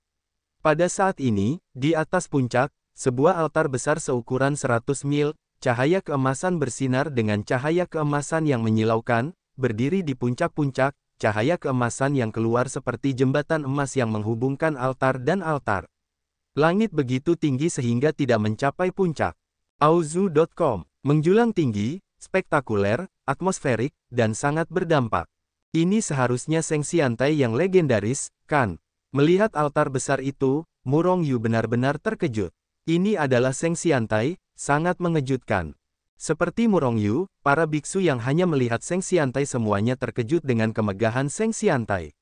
Pada saat ini, di atas puncak, sebuah altar besar seukuran 100 mil, cahaya keemasan bersinar dengan cahaya keemasan yang menyilaukan, berdiri di puncak-puncak, cahaya keemasan yang keluar seperti jembatan emas yang menghubungkan altar dan altar. Langit begitu tinggi sehingga tidak mencapai puncak. Auzu.com, menjulang tinggi, spektakuler, atmosferik, dan sangat berdampak. Ini seharusnya Seng Xiantai yang legendaris, kan? Melihat altar besar itu, Murongyu benar-benar terkejut. Ini adalah Seng Xiantai, sangat mengejutkan. Seperti Murongyu, para biksu yang hanya melihat Seng Xiantai semuanya terkejut dengan kemegahan Seng Xiantai.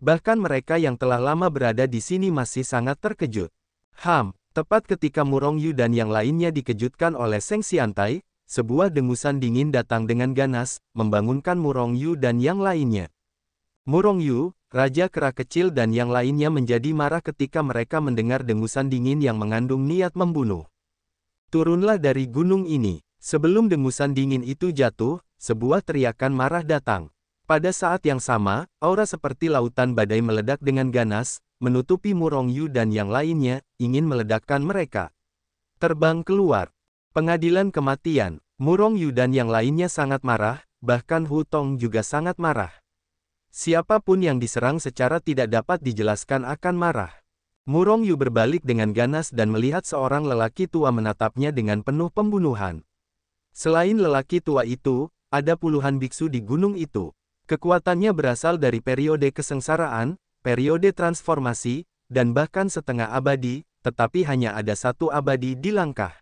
Bahkan mereka yang telah lama berada di sini masih sangat terkejut. Tepat ketika Murongyu dan yang lainnya dikejutkan oleh Seng Xiantai, sebuah dengusan dingin datang dengan ganas, membangunkan Murongyu dan yang lainnya. Murongyu, Raja Kera Kecil dan yang lainnya menjadi marah ketika mereka mendengar dengusan dingin yang mengandung niat membunuh. Turunlah dari gunung ini. Sebelum dengusan dingin itu jatuh, sebuah teriakan marah datang. Pada saat yang sama, aura seperti lautan badai meledak dengan ganas, menutupi Murongyu dan yang lainnya, ingin meledakkan mereka. Terbang keluar. Pengadilan kematian. Murongyu dan yang lainnya sangat marah, bahkan Hu Tong juga sangat marah. Siapapun yang diserang secara tidak dapat dijelaskan akan marah. Murongyu berbalik dengan ganas dan melihat seorang lelaki tua menatapnya dengan penuh pembunuhan. Selain lelaki tua itu, ada puluhan biksu di gunung itu. Kekuatannya berasal dari periode kesengsaraan, periode transformasi, dan bahkan setengah abadi, tetapi hanya ada satu abadi di langkah.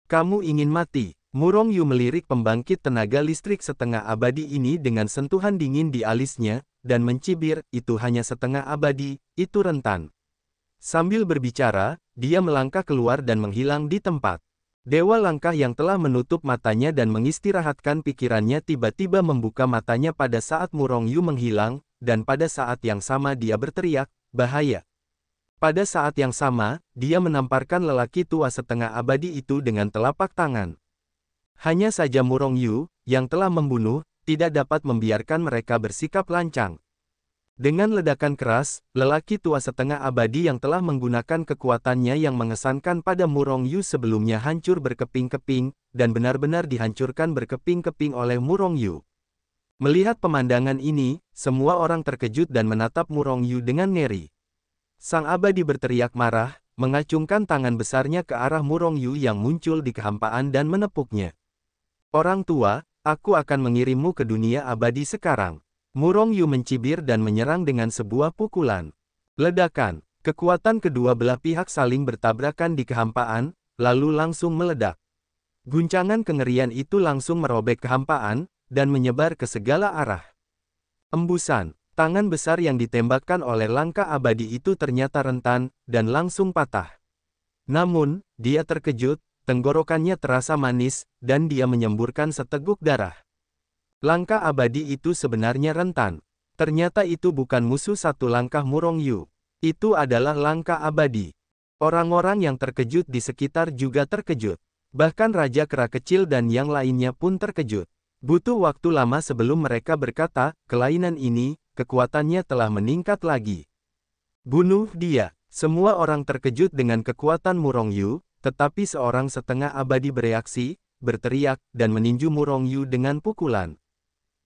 Kamu ingin mati? Murongyu melirik pembangkit tenaga listrik setengah abadi ini dengan sentuhan dingin di alisnya, dan mencibir, itu hanya setengah abadi, itu rentan. Sambil berbicara, dia melangkah keluar dan menghilang di tempat. Dewa langkah yang telah menutup matanya dan mengistirahatkan pikirannya tiba-tiba membuka matanya pada saat Murongyu menghilang, dan pada saat yang sama dia berteriak, bahaya. Pada saat yang sama, dia menamparkan lelaki tua setengah abadi itu dengan telapak tangan. Hanya saja Murongyu, yang telah membunuh, tidak dapat membiarkan mereka bersikap lancang. Dengan ledakan keras, lelaki tua setengah abadi yang telah menggunakan kekuatannya yang mengesankan pada Murongyu sebelumnya hancur berkeping-keping, dan benar-benar dihancurkan berkeping-keping oleh Murongyu. Melihat pemandangan ini, semua orang terkejut dan menatap Murongyu dengan ngeri. Sang abadi berteriak marah, mengacungkan tangan besarnya ke arah Murongyu yang muncul di kehampaan dan menepuknya. Orang tua, aku akan mengirimmu ke dunia abadi sekarang. Murongyu mencibir dan menyerang dengan sebuah pukulan. Ledakan. Kekuatan kedua belah pihak saling bertabrakan di kehampaan, lalu langsung meledak. Guncangan kengerian itu langsung merobek kehampaan, dan menyebar ke segala arah. Embusan. Tangan besar yang ditembakkan oleh langkah abadi itu ternyata rentan, dan langsung patah. Namun, dia terkejut, tenggorokannya terasa manis, dan dia menyemburkan seteguk darah. Langkah abadi itu sebenarnya rentan. Ternyata itu bukan musuh satu langkah Murong Yu. Itu adalah langkah abadi. Orang-orang yang terkejut di sekitar juga terkejut. Bahkan Raja Kera Kecil dan yang lainnya pun terkejut. Butuh waktu lama sebelum mereka berkata, kelainan ini, kekuatannya telah meningkat lagi. Bunuh dia. Semua orang terkejut dengan kekuatan Murong Yu, tetapi seorang setengah abadi bereaksi, berteriak, dan meninju Murong Yu dengan pukulan.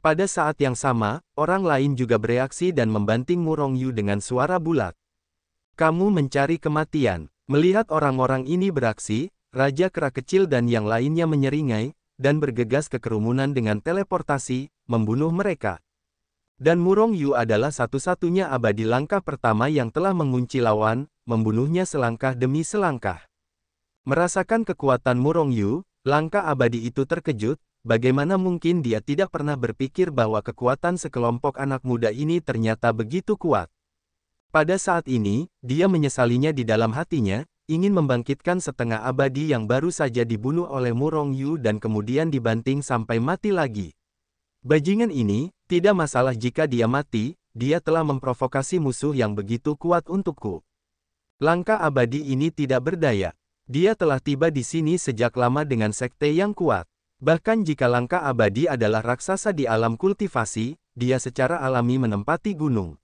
Pada saat yang sama, orang lain juga bereaksi dan membanting Murong Yu dengan suara bulat. Kamu mencari kematian. Melihat orang-orang ini beraksi, Raja Kera Kecil dan yang lainnya menyeringai, dan bergegas ke kerumunan dengan teleportasi, membunuh mereka. Dan Murong Yu adalah satu-satunya abadi langkah pertama yang telah mengunci lawan, membunuhnya selangkah demi selangkah. Merasakan kekuatan Murong Yu, langkah abadi itu terkejut, bagaimana mungkin dia tidak pernah berpikir bahwa kekuatan sekelompok anak muda ini ternyata begitu kuat. Pada saat ini, dia menyesalinya di dalam hatinya, ingin membangkitkan setengah abadi yang baru saja dibunuh oleh Murong Yu dan kemudian dibanting sampai mati lagi. Bajingan ini, tidak masalah jika dia mati, dia telah memprovokasi musuh yang begitu kuat untukku. Langkah abadi ini tidak berdaya. Dia telah tiba di sini sejak lama dengan sekte yang kuat. Bahkan jika langkah abadi adalah raksasa di alam kultivasi, dia secara alami menempati gunung.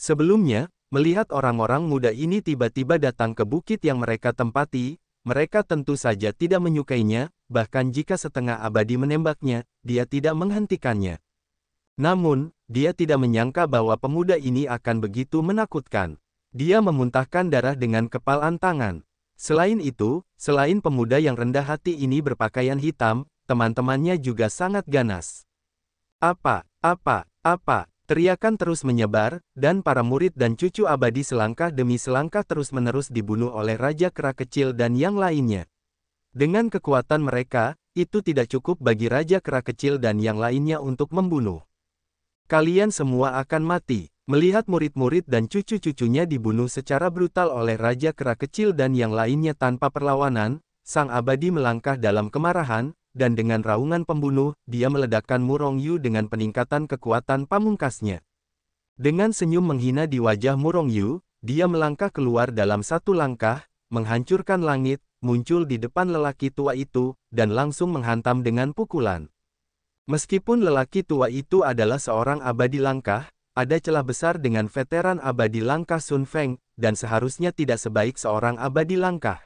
Sebelumnya, melihat orang-orang muda ini tiba-tiba datang ke bukit yang mereka tempati, mereka tentu saja tidak menyukainya, bahkan jika setengah abadi menembaknya, dia tidak menghentikannya. Namun, dia tidak menyangka bahwa pemuda ini akan begitu menakutkan. Dia memuntahkan darah dengan kepalan tangan. Selain itu, selain pemuda yang rendah hati ini berpakaian hitam, teman-temannya juga sangat ganas. Apa? Teriakan terus menyebar, dan para murid dan cucu abadi selangkah demi selangkah terus-menerus dibunuh oleh Raja Kera Kecil dan yang lainnya. Dengan kekuatan mereka, itu tidak cukup bagi Raja Kera Kecil dan yang lainnya untuk membunuh. Kalian semua akan mati. Melihat murid-murid dan cucu-cucunya dibunuh secara brutal oleh Raja Kera Kecil dan yang lainnya tanpa perlawanan, sang abadi melangkah dalam kemarahan, dan dengan raungan pembunuh, dia meledakkan Murong Yu dengan peningkatan kekuatan pamungkasnya. Dengan senyum menghina di wajah Murong Yu, dia melangkah keluar dalam satu langkah, menghancurkan langit, muncul di depan lelaki tua itu, dan langsung menghantam dengan pukulan. Meskipun lelaki tua itu adalah seorang abadi langkah, ada celah besar dengan veteran abadi langkah Sun Feng, dan seharusnya tidak sebaik seorang abadi langkah.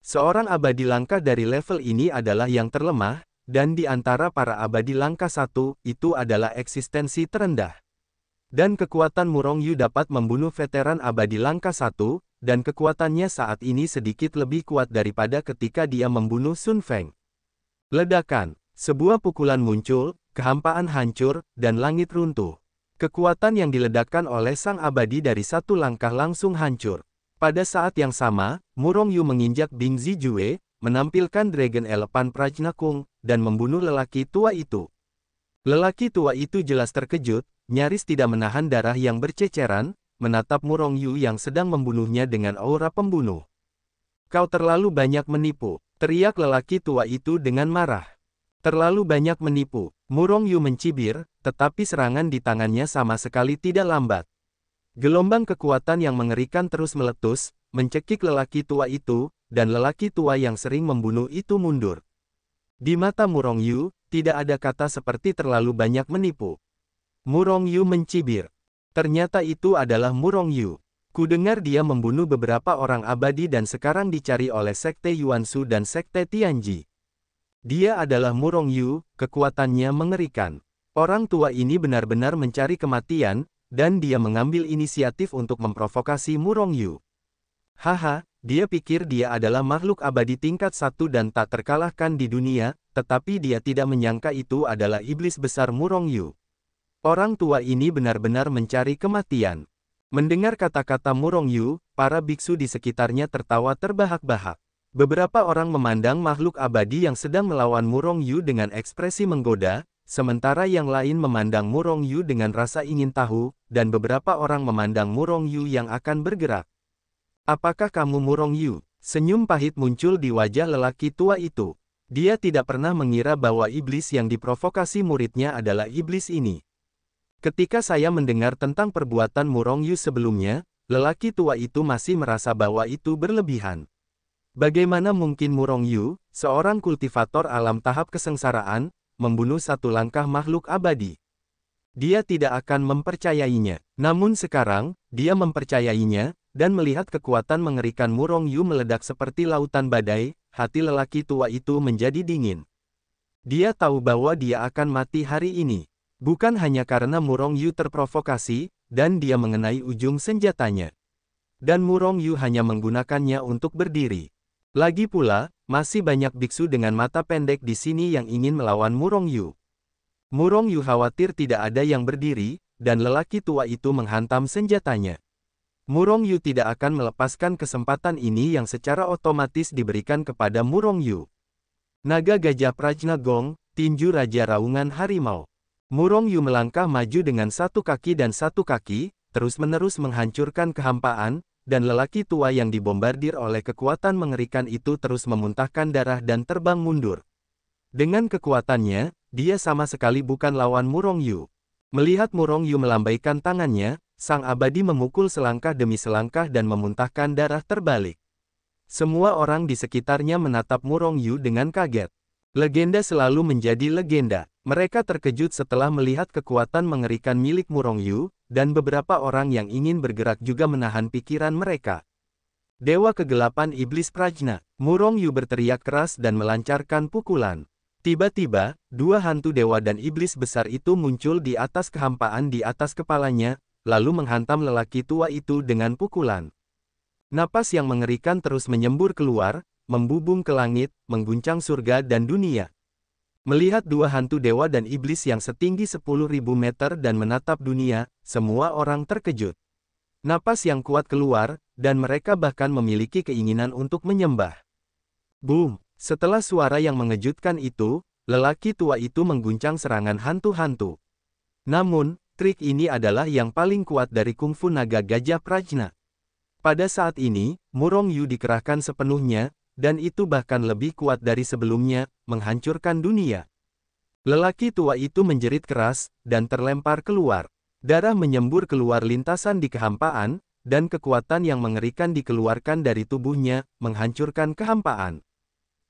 Seorang abadi langkah dari level ini adalah yang terlemah, dan di antara para abadi langkah satu, itu adalah eksistensi terendah. Dan kekuatan Murong Yu dapat membunuh veteran abadi langkah satu, dan kekuatannya saat ini sedikit lebih kuat daripada ketika dia membunuh Sun Feng. Ledakan, sebuah pukulan muncul, kehampaan hancur, dan langit runtuh. Kekuatan yang diledakkan oleh sang abadi dari satu langkah langsung hancur. Pada saat yang sama, Murong Yu menginjak Bing Zijue, menampilkan Dragon Elephant Prajna Kung, dan membunuh lelaki tua itu. Lelaki tua itu jelas terkejut, nyaris tidak menahan darah yang berceceran, menatap Murong Yu yang sedang membunuhnya dengan aura pembunuh. Kau terlalu banyak menipu, teriak lelaki tua itu dengan marah. Terlalu banyak menipu. Murong Yu mencibir, tetapi serangan di tangannya sama sekali tidak lambat. Gelombang kekuatan yang mengerikan terus meletus, mencekik lelaki tua itu, dan lelaki tua yang sering membunuh itu mundur. Di mata Murong Yu, tidak ada kata seperti terlalu banyak menipu. Murong Yu mencibir. Ternyata itu adalah Murong Yu. Kudengar dia membunuh beberapa orang abadi dan sekarang dicari oleh Sekte Yuansu dan Sekte Tianji. Dia adalah Murong Yu, kekuatannya mengerikan. Orang tua ini benar-benar mencari kematian, dan dia mengambil inisiatif untuk memprovokasi Murong Yu. Haha, dia pikir dia adalah makhluk abadi tingkat 1 dan tak terkalahkan di dunia, tetapi dia tidak menyangka itu adalah iblis besar Murong Yu. Orang tua ini benar-benar mencari kematian. Mendengar kata-kata Murong Yu, para biksu di sekitarnya tertawa terbahak-bahak. Beberapa orang memandang makhluk abadi yang sedang melawan Murong Yu dengan ekspresi menggoda, sementara yang lain memandang Murong Yu dengan rasa ingin tahu, dan beberapa orang memandang Murong Yu yang akan bergerak. Apakah kamu Murong Yu? Senyum pahit muncul di wajah lelaki tua itu. Dia tidak pernah mengira bahwa iblis yang diprovokasi muridnya adalah iblis ini. Ketika saya mendengar tentang perbuatan Murong Yu sebelumnya, lelaki tua itu masih merasa bahwa itu berlebihan. Bagaimana mungkin Murong Yu, seorang kultivator alam tahap kesengsaraan, membunuh satu langkah makhluk abadi? Dia tidak akan mempercayainya. Namun sekarang, dia mempercayainya, dan melihat kekuatan mengerikan Murong Yu meledak seperti lautan badai, hati lelaki tua itu menjadi dingin. Dia tahu bahwa dia akan mati hari ini. Bukan hanya karena Murong Yu terprovokasi, dan dia mengenai ujung senjatanya. Dan Murong Yu hanya menggunakannya untuk berdiri. Lagi pula, masih banyak biksu dengan mata pendek di sini yang ingin melawan Murong Yu. Murong Yu khawatir tidak ada yang berdiri, dan lelaki tua itu menghantam senjatanya. Murong Yu tidak akan melepaskan kesempatan ini yang secara otomatis diberikan kepada Murong Yu. Naga Gajah Prajna Gong, tinju Raja Raungan Harimau. Murong Yu melangkah maju dengan satu kaki dan satu kaki, terus-menerus menghancurkan kehampaan, dan lelaki tua yang dibombardir oleh kekuatan mengerikan itu terus memuntahkan darah dan terbang mundur. Dengan kekuatannya, dia sama sekali bukan lawan Murong Yu. Melihat Murong Yu melambaikan tangannya, sang abadi memukul selangkah demi selangkah dan memuntahkan darah terbalik. Semua orang di sekitarnya menatap Murong Yu dengan kaget. Legenda selalu menjadi legenda. Mereka terkejut setelah melihat kekuatan mengerikan milik Murong Yu, dan beberapa orang yang ingin bergerak juga menahan pikiran mereka. Dewa Kegelapan Iblis Prajna. Murong Yu berteriak keras dan melancarkan pukulan. Tiba-tiba, dua hantu dewa dan iblis besar itu muncul di atas kehampaan di atas kepalanya, lalu menghantam lelaki tua itu dengan pukulan. Napas yang mengerikan terus menyembur keluar, membubung ke langit, mengguncang surga dan dunia. Melihat dua hantu dewa dan iblis yang setinggi 10.000 meter dan menatap dunia, semua orang terkejut. Napas yang kuat keluar, dan mereka bahkan memiliki keinginan untuk menyembah. Boom! Setelah suara yang mengejutkan itu, lelaki tua itu mengguncang serangan hantu-hantu. Namun, trik ini adalah yang paling kuat dari kungfu naga gajah Prajna. Pada saat ini, Murong Yu dikerahkan sepenuhnya, dan itu bahkan lebih kuat dari sebelumnya, menghancurkan dunia. Lelaki tua itu menjerit keras, dan terlempar keluar. Darah menyembur keluar lintasan di kehampaan, dan kekuatan yang mengerikan dikeluarkan dari tubuhnya, menghancurkan kehampaan.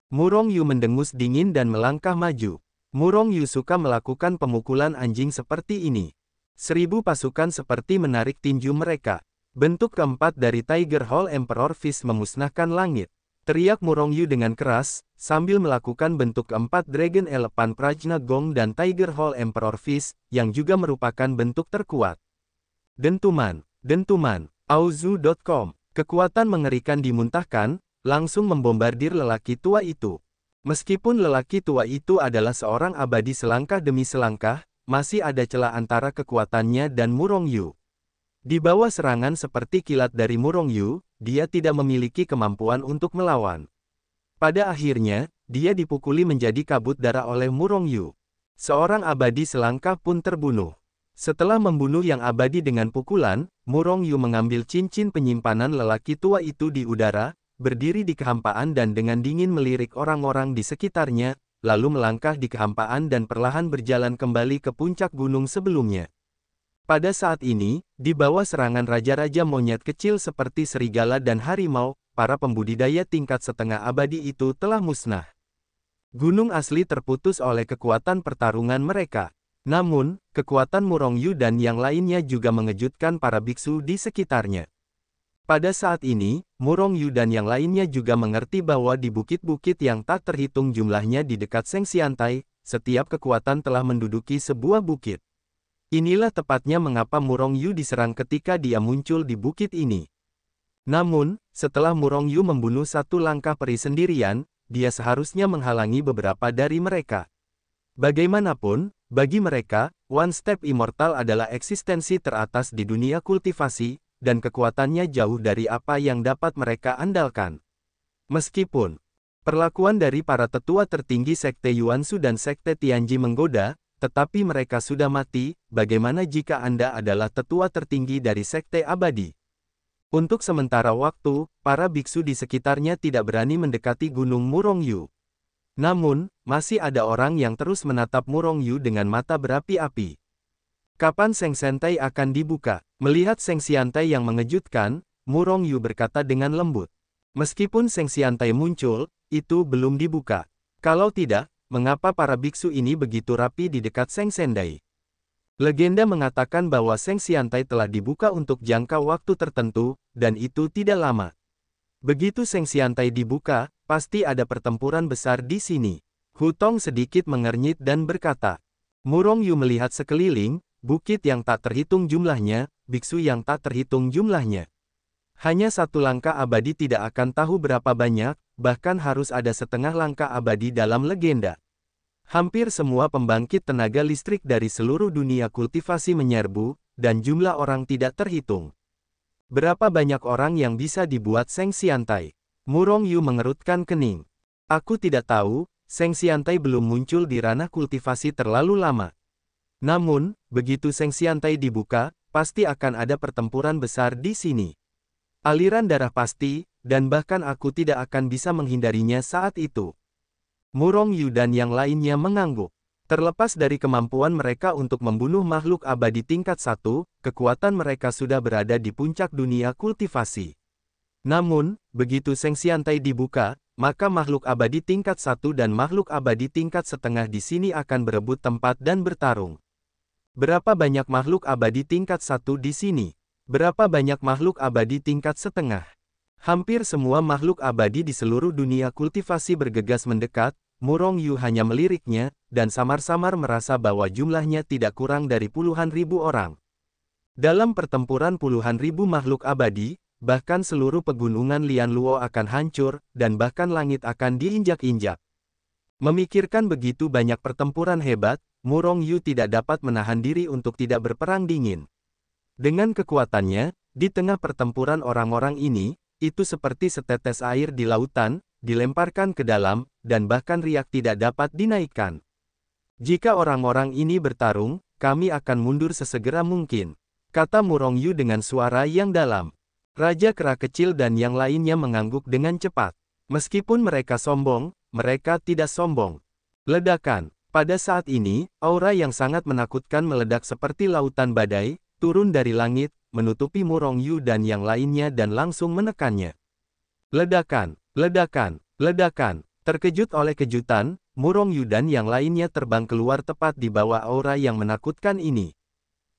Murong Yu mendengus dingin dan melangkah maju. Murong Yu suka melakukan pemukulan anjing seperti ini. 1000 pasukan seperti menarik tinju mereka. Bentuk keempat dari Tiger Hall Emperor Fist memusnahkan langit. Teriak Murong Yu dengan keras, sambil melakukan bentuk keempat Dragon Elephant Prajna Gong dan Tiger Hall Emperor Fist, yang juga merupakan bentuk terkuat. Dentuman, dentuman, auzu.com. Kekuatan mengerikan dimuntahkan, langsung membombardir lelaki tua itu. Meskipun lelaki tua itu adalah seorang abadi selangkah demi selangkah, masih ada celah antara kekuatannya dan Murong Yu. Di bawah serangan seperti kilat dari Murong Yu, dia tidak memiliki kemampuan untuk melawan. Pada akhirnya, dia dipukuli menjadi kabut darah oleh Murong Yu. Seorang abadi selangkah pun terbunuh. Setelah membunuh yang abadi dengan pukulan, Murong Yu mengambil cincin penyimpanan lelaki tua itu di udara, berdiri di kehampaan dan dengan dingin melirik orang-orang di sekitarnya, lalu melangkah di kehampaan dan perlahan berjalan kembali ke puncak gunung sebelumnya. Pada saat ini, di bawah serangan raja-raja monyet kecil seperti serigala dan harimau, para pembudidaya tingkat setengah abadi itu telah musnah. Gunung asli terputus oleh kekuatan pertarungan mereka. Namun, kekuatan Murong Yu dan yang lainnya juga mengejutkan para biksu di sekitarnya. Pada saat ini, Murong Yu dan yang lainnya juga mengerti bahwa di bukit-bukit yang tak terhitung jumlahnya di dekat Sengxiantai, setiap kekuatan telah menduduki sebuah bukit. Inilah tepatnya mengapa Murong Yu diserang ketika dia muncul di bukit ini. Namun, setelah Murong Yu membunuh satu langkah peri sendirian, dia seharusnya menghalangi beberapa dari mereka. Bagaimanapun, bagi mereka, One Step Immortal adalah eksistensi teratas di dunia kultivasi, dan kekuatannya jauh dari apa yang dapat mereka andalkan. Meskipun perlakuan dari para tetua tertinggi Sekte Yuansu dan Sekte Tianji menggoda, tetapi mereka sudah mati. Bagaimana jika Anda adalah tetua tertinggi dari Sekte Abadi? Untuk sementara waktu, para biksu di sekitarnya tidak berani mendekati Gunung Murongyu. Namun, masih ada orang yang terus menatap Murongyu dengan mata berapi-api. Kapan Seng Sentai akan dibuka? Melihat Seng Xiantai yang mengejutkan, Murongyu berkata dengan lembut. Meskipun Seng Xiantai muncul, itu belum dibuka. Kalau tidak, mengapa para biksu ini begitu rapi di dekat Seng Sentai? Legenda mengatakan bahwa Seng Xiantai telah dibuka untuk jangka waktu tertentu, dan itu tidak lama. Begitu Seng Xiantai dibuka, pasti ada pertempuran besar di sini. Hu Tong sedikit mengernyit dan berkata. Murongyu melihat sekeliling, bukit yang tak terhitung jumlahnya, biksu yang tak terhitung jumlahnya. Hanya satu langkah abadi tidak akan tahu berapa banyak, bahkan harus ada setengah langkah abadi dalam legenda. Hampir semua pembangkit tenaga listrik dari seluruh dunia kultivasi menyerbu, dan jumlah orang tidak terhitung. Berapa banyak orang yang bisa dibuat Seng Xiantai? Murongyu mengerutkan kening. Aku tidak tahu, Seng Xiantai belum muncul di ranah kultivasi terlalu lama. Namun, begitu Seng Xiantai dibuka, pasti akan ada pertempuran besar di sini. Aliran darah pasti, dan bahkan aku tidak akan bisa menghindarinya saat itu. Murongyu dan yang lainnya mengangguk. Terlepas dari kemampuan mereka untuk membunuh makhluk abadi tingkat 1, kekuatan mereka sudah berada di puncak dunia kultivasi. Namun, begitu Seng Xiantai dibuka, maka makhluk abadi tingkat 1 dan makhluk abadi tingkat setengah di sini akan berebut tempat dan bertarung. Berapa banyak makhluk abadi tingkat 1 di sini? Berapa banyak makhluk abadi tingkat setengah? Hampir semua makhluk abadi di seluruh dunia kultivasi bergegas mendekat. Murongyu hanya meliriknya, dan samar-samar merasa bahwa jumlahnya tidak kurang dari puluhan ribu orang. Dalam pertempuran puluhan ribu makhluk abadi, bahkan seluruh pegunungan Lianluo akan hancur, dan bahkan langit akan diinjak-injak. Memikirkan begitu banyak pertempuran hebat, Murongyu tidak dapat menahan diri untuk tidak berperang dingin. Dengan kekuatannya, di tengah pertempuran orang-orang ini, itu seperti setetes air di lautan, dilemparkan ke dalam, dan bahkan riak tidak dapat dinaikkan. Jika orang-orang ini bertarung, kami akan mundur sesegera mungkin, kata Murongyu dengan suara yang dalam. Raja Kera Kecil dan yang lainnya mengangguk dengan cepat. Meskipun mereka sombong, mereka tidak sombong. Ledakan. Pada saat ini, aura yang sangat menakutkan meledak seperti lautan badai, turun dari langit, menutupi Murongyu dan yang lainnya dan langsung menekannya. Ledakan. Ledakan, ledakan. Terkejut oleh kejutan, Murongyu dan yang lainnya terbang keluar tepat di bawah aura yang menakutkan ini.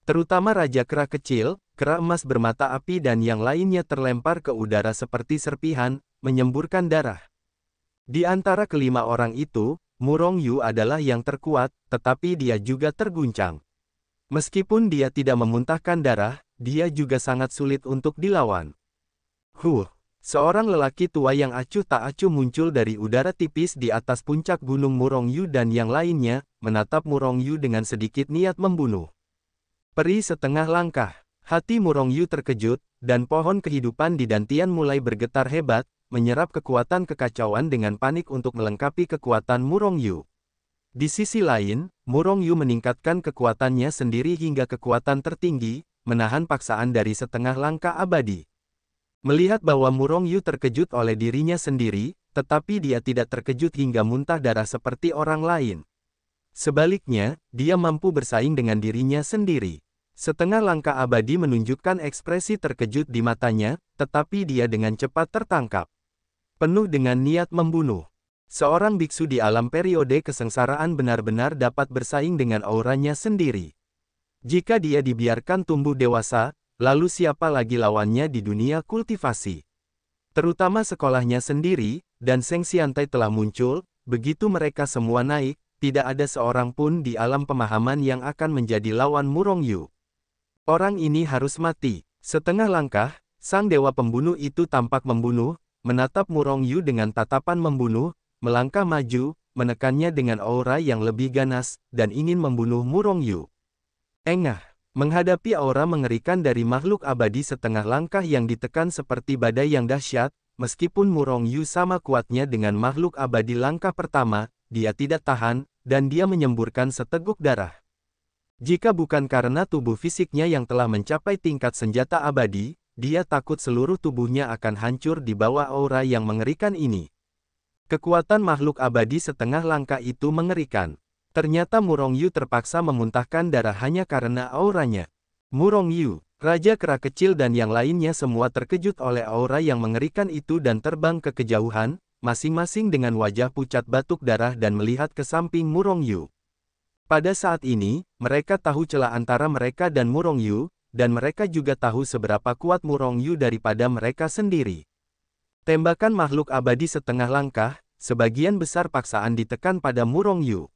Terutama Raja Kera Kecil, kera emas bermata api dan yang lainnya terlempar ke udara seperti serpihan, menyemburkan darah. Di antara kelima orang itu, Murongyu adalah yang terkuat, tetapi dia juga terguncang. Meskipun dia tidak memuntahkan darah, dia juga sangat sulit untuk dilawan. Seorang lelaki tua yang acuh tak acuh muncul dari udara tipis di atas puncak gunung Murongyu dan yang lainnya, menatap Murongyu dengan sedikit niat membunuh. Peri setengah langkah. Hati Murongyu terkejut, dan pohon kehidupan di dantian mulai bergetar hebat, menyerap kekuatan kekacauan dengan panik untuk melengkapi kekuatan Murongyu. Di sisi lain, Murongyu meningkatkan kekuatannya sendiri hingga kekuatan tertinggi, menahan paksaan dari setengah langkah abadi. Melihat bahwa Murongyu terkejut oleh dirinya sendiri, tetapi dia tidak terkejut hingga muntah darah seperti orang lain. Sebaliknya, dia mampu bersaing dengan dirinya sendiri. Setengah langkah abadi menunjukkan ekspresi terkejut di matanya, tetapi dia dengan cepat tertangkap. Penuh dengan niat membunuh. Seorang biksu di alam periode kesengsaraan benar-benar dapat bersaing dengan auranya sendiri. Jika dia dibiarkan tumbuh dewasa, lalu siapa lagi lawannya di dunia kultivasi? Terutama sekolahnya sendiri, dan Seng Xiantai telah muncul, begitu mereka semua naik, tidak ada seorang pun di alam pemahaman yang akan menjadi lawan Murongyu. Orang ini harus mati. Setengah langkah, sang dewa pembunuh itu tampak membunuh, menatap Murongyu dengan tatapan membunuh, melangkah maju, menekannya dengan aura yang lebih ganas, dan ingin membunuh Murongyu. Engah. Menghadapi aura mengerikan dari makhluk abadi setengah langkah yang ditekan seperti badai yang dahsyat, meskipun Murongyu sama kuatnya dengan makhluk abadi langkah pertama, dia tidak tahan, dan dia menyemburkan seteguk darah. Jika bukan karena tubuh fisiknya yang telah mencapai tingkat senjata abadi, dia takut seluruh tubuhnya akan hancur di bawah aura yang mengerikan ini. Kekuatan makhluk abadi setengah langkah itu mengerikan. Ternyata Murong Yu terpaksa memuntahkan darah hanya karena auranya. Murong Yu, Raja Kera Kecil dan yang lainnya semua terkejut oleh aura yang mengerikan itu dan terbang ke kejauhan, masing-masing dengan wajah pucat batuk darah dan melihat ke samping Murong Yu. Pada saat ini, mereka tahu celah antara mereka dan Murong Yu, dan mereka juga tahu seberapa kuat Murong Yu daripada mereka sendiri. Tembakan makhluk abadi setengah langkah, sebagian besar paksaan ditekan pada Murong Yu.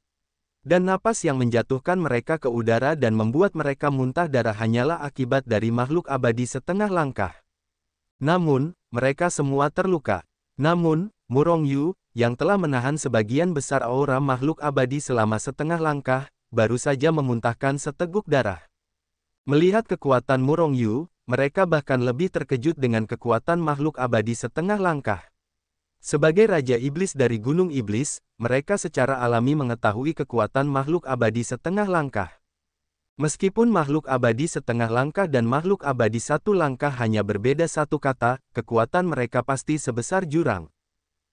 Dan napas yang menjatuhkan mereka ke udara dan membuat mereka muntah darah hanyalah akibat dari makhluk abadi setengah langkah. Namun, mereka semua terluka. Namun, Murong Yu, yang telah menahan sebagian besar aura makhluk abadi selama setengah langkah, baru saja memuntahkan seteguk darah. Melihat kekuatan Murong Yu, mereka bahkan lebih terkejut dengan kekuatan makhluk abadi setengah langkah. Sebagai Raja Iblis dari Gunung Iblis, mereka secara alami mengetahui kekuatan makhluk abadi setengah langkah. Meskipun makhluk abadi setengah langkah dan makhluk abadi satu langkah hanya berbeda satu kata, kekuatan mereka pasti sebesar jurang.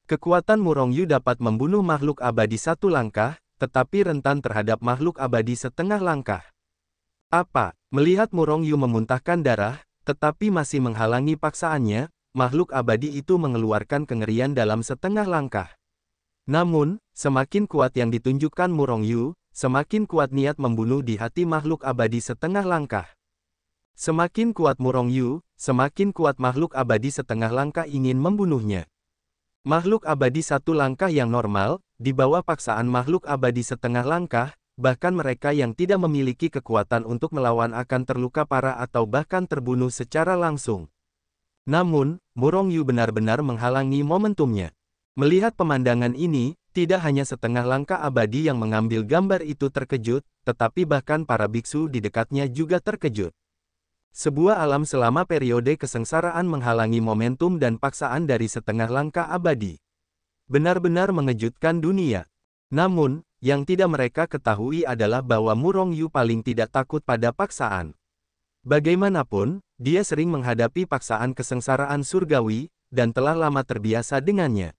Kekuatan Murong Yu dapat membunuh makhluk abadi satu langkah, tetapi rentan terhadap makhluk abadi setengah langkah. Apa? Melihat Murong Yu memuntahkan darah, tetapi masih menghalangi paksaannya, makhluk abadi itu mengeluarkan kengerian dalam setengah langkah. Namun, semakin kuat yang ditunjukkan Murong Yu, semakin kuat niat membunuh di hati makhluk abadi setengah langkah. Semakin kuat Murong Yu, semakin kuat makhluk abadi setengah langkah ingin membunuhnya. Makhluk abadi satu langkah yang normal, di bawah paksaan makhluk abadi setengah langkah, bahkan mereka yang tidak memiliki kekuatan untuk melawan akan terluka parah atau bahkan terbunuh secara langsung. Namun, Murong Yu benar-benar menghalangi momentumnya. Melihat pemandangan ini, tidak hanya setengah langkah abadi yang mengambil gambar itu terkejut, tetapi bahkan para biksu di dekatnya juga terkejut. Sebuah alam selama periode kesengsaraan menghalangi momentum dan paksaan dari setengah langkah abadi. Benar-benar mengejutkan dunia. Namun, yang tidak mereka ketahui adalah bahwa Murong Yu paling tidak takut pada paksaan. Bagaimanapun, dia sering menghadapi paksaan kesengsaraan surgawi, dan telah lama terbiasa dengannya.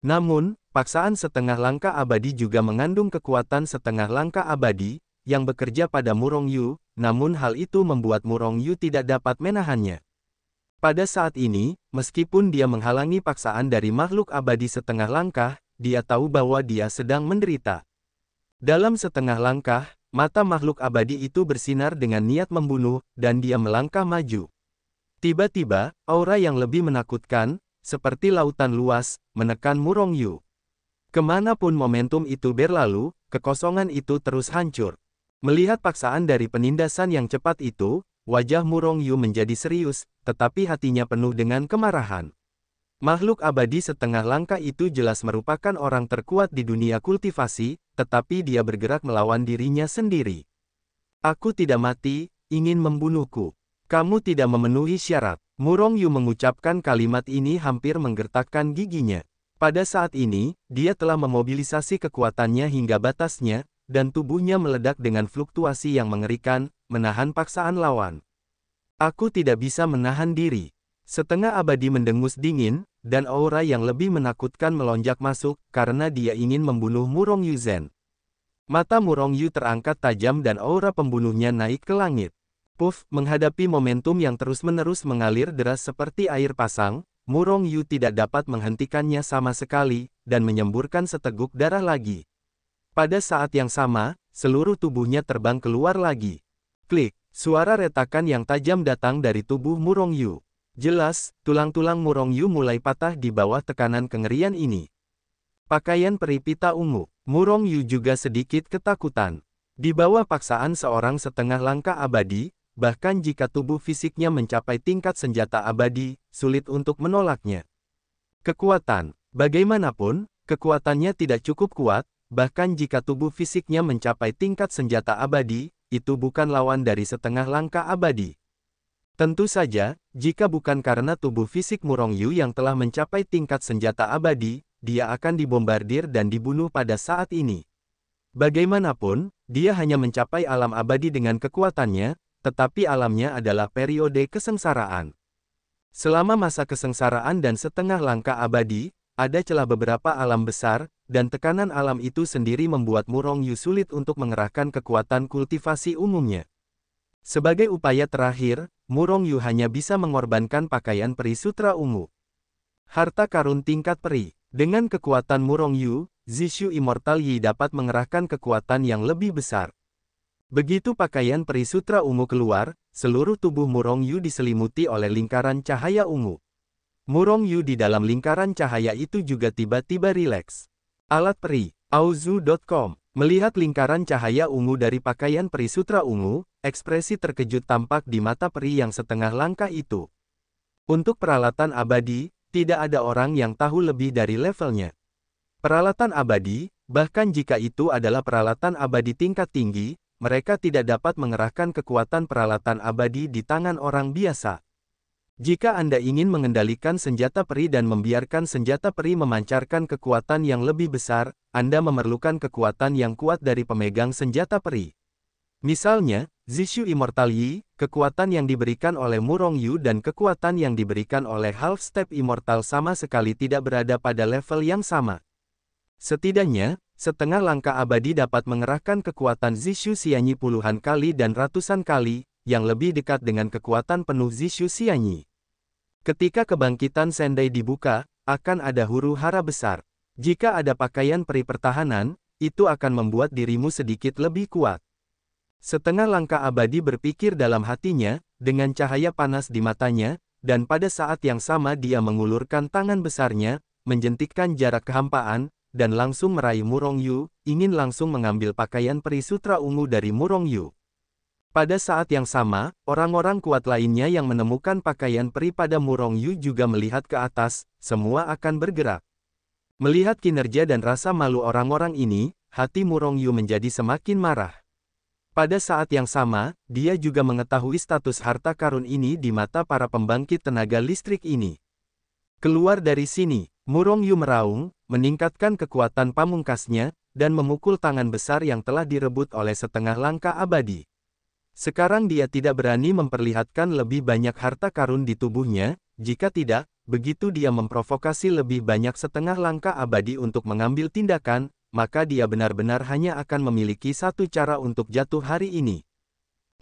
Namun, paksaan setengah langkah abadi juga mengandung kekuatan setengah langkah abadi, yang bekerja pada Murong Yu, namun hal itu membuat Murong Yu tidak dapat menahannya. Pada saat ini, meskipun dia menghalangi paksaan dari makhluk abadi setengah langkah, dia tahu bahwa dia sedang menderita. Dalam setengah langkah, mata makhluk abadi itu bersinar dengan niat membunuh, dan dia melangkah maju. Tiba-tiba, aura yang lebih menakutkan, seperti lautan luas, menekan Murong Yu. Kemanapun momentum itu berlalu, kekosongan itu terus hancur. Melihat paksaan dari penindasan yang cepat itu, wajah Murong Yu menjadi serius, tetapi hatinya penuh dengan kemarahan. Makhluk abadi setengah langkah itu jelas merupakan orang terkuat di dunia kultivasi, tetapi dia bergerak melawan dirinya sendiri. Aku tidak mati, ingin membunuhku. Kamu tidak memenuhi syarat. Murong Yu mengucapkan kalimat ini hampir menggertakkan giginya. Pada saat ini, dia telah memobilisasi kekuatannya hingga batasnya, dan tubuhnya meledak dengan fluktuasi yang mengerikan, menahan paksaan lawan. Aku tidak bisa menahan diri. Setengah abadi mendengus dingin, dan aura yang lebih menakutkan melonjak masuk, karena dia ingin membunuh Murong Yu Zhen. Mata Murong Yu terangkat tajam dan aura pembunuhnya naik ke langit. Puff, menghadapi momentum yang terus-menerus mengalir deras seperti air pasang, Murong Yu tidak dapat menghentikannya sama sekali, dan menyemburkan seteguk darah lagi. Pada saat yang sama, seluruh tubuhnya terbang keluar lagi. Klik, suara retakan yang tajam datang dari tubuh Murong Yu. Jelas, tulang-tulang Murong Yu mulai patah di bawah tekanan kengerian ini. Pakaian peri pita ungu, Murong Yu juga sedikit ketakutan. Di bawah paksaan seorang setengah langkah abadi, bahkan jika tubuh fisiknya mencapai tingkat senjata abadi, sulit untuk menolaknya. Kekuatan, bagaimanapun, kekuatannya tidak cukup kuat, bahkan jika tubuh fisiknya mencapai tingkat senjata abadi, itu bukan lawan dari setengah langkah abadi. Tentu saja, jika bukan karena tubuh fisik Murong Yu yang telah mencapai tingkat senjata abadi, dia akan dibombardir dan dibunuh pada saat ini. Bagaimanapun, dia hanya mencapai alam abadi dengan kekuatannya, tetapi alamnya adalah periode kesengsaraan. Selama masa kesengsaraan dan setengah langkah abadi, ada celah beberapa alam besar, dan tekanan alam itu sendiri membuat Murong Yu sulit untuk mengerahkan kekuatan kultivasi umumnya. Sebagai upaya terakhir, Murong Yu hanya bisa mengorbankan pakaian peri sutra ungu. Harta karun tingkat peri. Dengan kekuatan Murong Yu, Zishu Immortal Yi dapat mengerahkan kekuatan yang lebih besar. Begitu pakaian peri sutra ungu keluar, seluruh tubuh Murong Yu diselimuti oleh lingkaran cahaya ungu. Murong Yu di dalam lingkaran cahaya itu juga tiba-tiba rileks. Alat peri, Aozu.com. Melihat lingkaran cahaya ungu dari pakaian peri sutra ungu, ekspresi terkejut tampak di mata peri yang setengah langkah itu. Untuk peralatan abadi, tidak ada orang yang tahu lebih dari levelnya. Peralatan abadi, bahkan jika itu adalah peralatan abadi tingkat tinggi, mereka tidak dapat mengerahkan kekuatan peralatan abadi di tangan orang biasa. Jika Anda ingin mengendalikan senjata peri dan membiarkan senjata peri memancarkan kekuatan yang lebih besar, Anda memerlukan kekuatan yang kuat dari pemegang senjata peri. Misalnya, Zishu Immortal Yi, kekuatan yang diberikan oleh Murong Yu dan kekuatan yang diberikan oleh Half Step Immortal sama sekali tidak berada pada level yang sama. Setidaknya, setengah langkah abadi dapat mengerahkan kekuatan Zishu Xianyi puluhan kali dan ratusan kali, yang lebih dekat dengan kekuatan penuh Zishu Xianyi. Ketika kebangkitan Sendai dibuka, akan ada huru-hara besar. Jika ada pakaian peri pertahanan, itu akan membuat dirimu sedikit lebih kuat. Setengah langkah abadi berpikir dalam hatinya, dengan cahaya panas di matanya, dan pada saat yang sama dia mengulurkan tangan besarnya, menjentikkan jarak kehampaan, dan langsung meraih Murong Yu, ingin langsung mengambil pakaian peri sutra ungu dari Murong Yu. Pada saat yang sama, orang-orang kuat lainnya yang menemukan pakaian peri pada Murong Yu juga melihat ke atas, semua akan bergerak. Melihat kinerja dan rasa malu orang-orang ini, hati Murong Yu menjadi semakin marah. Pada saat yang sama, dia juga mengetahui status harta karun ini di mata para pembangkit tenaga listrik ini. Keluar dari sini, Murong Yu meraung, meningkatkan kekuatan pamungkasnya, dan memukul tangan besar yang telah direbut oleh setengah langkah abadi. Sekarang dia tidak berani memperlihatkan lebih banyak harta karun di tubuhnya, jika tidak, begitu dia memprovokasi lebih banyak setengah langkah abadi untuk mengambil tindakan, maka dia benar-benar hanya akan memiliki satu cara untuk jatuh hari ini.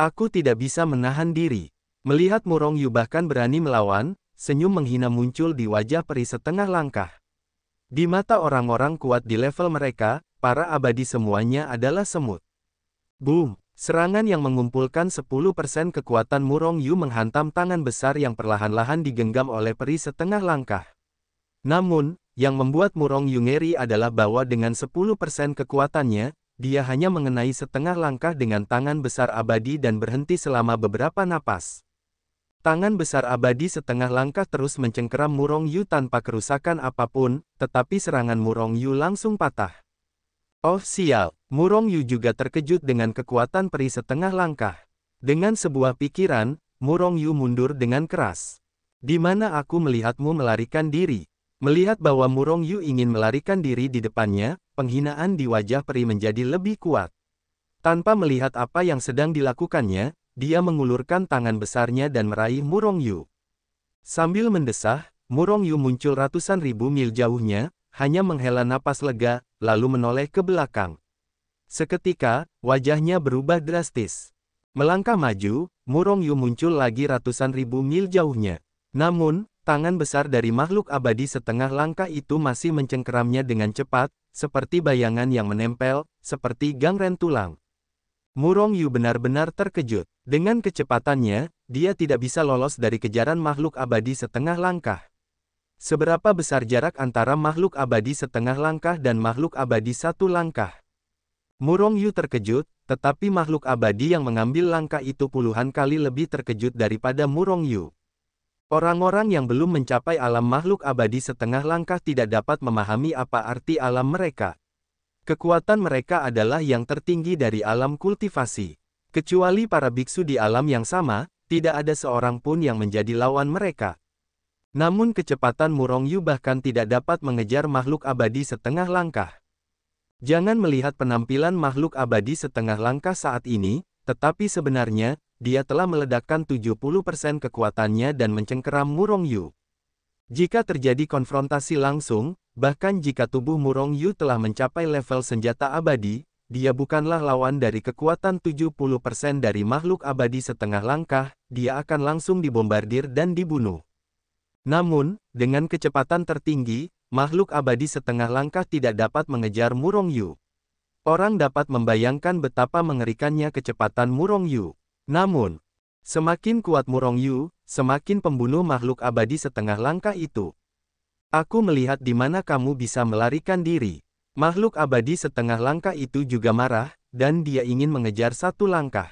Aku tidak bisa menahan diri. Melihat Murong Yu bahkan berani melawan, senyum menghina muncul di wajah peri setengah langkah. Di mata orang-orang kuat di level mereka, para abadi semuanya adalah semut. Boom! Serangan yang mengumpulkan 10% kekuatan Murong Yu menghantam tangan besar yang perlahan-lahan digenggam oleh peri setengah langkah. Namun, yang membuat Murong Yu ngeri adalah bahwa dengan 10% kekuatannya, dia hanya mengenai setengah langkah dengan tangan besar abadi dan berhenti selama beberapa napas. Tangan besar abadi setengah langkah terus mencengkeram Murong Yu tanpa kerusakan apapun, tetapi serangan Murong Yu langsung patah. Oh sial, Murong Yu juga terkejut dengan kekuatan peri setengah langkah. Dengan sebuah pikiran, Murong Yu mundur dengan keras. Di mana aku melihatmu melarikan diri? Melihat bahwa Murong Yu ingin melarikan diri di depannya, penghinaan di wajah peri menjadi lebih kuat. Tanpa melihat apa yang sedang dilakukannya, dia mengulurkan tangan besarnya dan meraih Murong Yu. Sambil mendesah, Murong Yu muncul ratusan ribu mil jauhnya, hanya menghela napas lega, lalu menoleh ke belakang. Seketika, wajahnya berubah drastis. Melangkah maju, Murong Yu muncul lagi ratusan ribu mil jauhnya. Namun, tangan besar dari makhluk abadi setengah langkah itu masih mencengkeramnya dengan cepat, seperti bayangan yang menempel, seperti gangren tulang. Murong Yu benar-benar terkejut. Dengan kecepatannya, dia tidak bisa lolos dari kejaran makhluk abadi setengah langkah. Seberapa besar jarak antara makhluk abadi setengah langkah dan makhluk abadi satu langkah? Murong Yu terkejut, tetapi makhluk abadi yang mengambil langkah itu puluhan kali lebih terkejut daripada Murong Yu. Orang-orang yang belum mencapai alam makhluk abadi setengah langkah tidak dapat memahami apa arti alam mereka. Kekuatan mereka adalah yang tertinggi dari alam kultivasi. Kecuali para biksu di alam yang sama, tidak ada seorang pun yang menjadi lawan mereka. Namun kecepatan Murong Yu bahkan tidak dapat mengejar makhluk abadi setengah langkah. Jangan melihat penampilan makhluk abadi setengah langkah saat ini, tetapi sebenarnya, dia telah meledakkan 70% kekuatannya dan mencengkeram Murong Yu. Jika terjadi konfrontasi langsung, bahkan jika tubuh Murong Yu telah mencapai level senjata abadi, dia bukanlah lawan dari kekuatan 70% dari makhluk abadi setengah langkah, dia akan langsung dibombardir dan dibunuh. Namun, dengan kecepatan tertinggi, makhluk abadi setengah langkah tidak dapat mengejar Murong Yu. Orang dapat membayangkan betapa mengerikannya kecepatan Murong Yu. Namun, semakin kuat Murong Yu, semakin pembunuh makhluk abadi setengah langkah itu. Aku melihat di mana kamu bisa melarikan diri. Makhluk abadi setengah langkah itu juga marah, dan dia ingin mengejar satu langkah.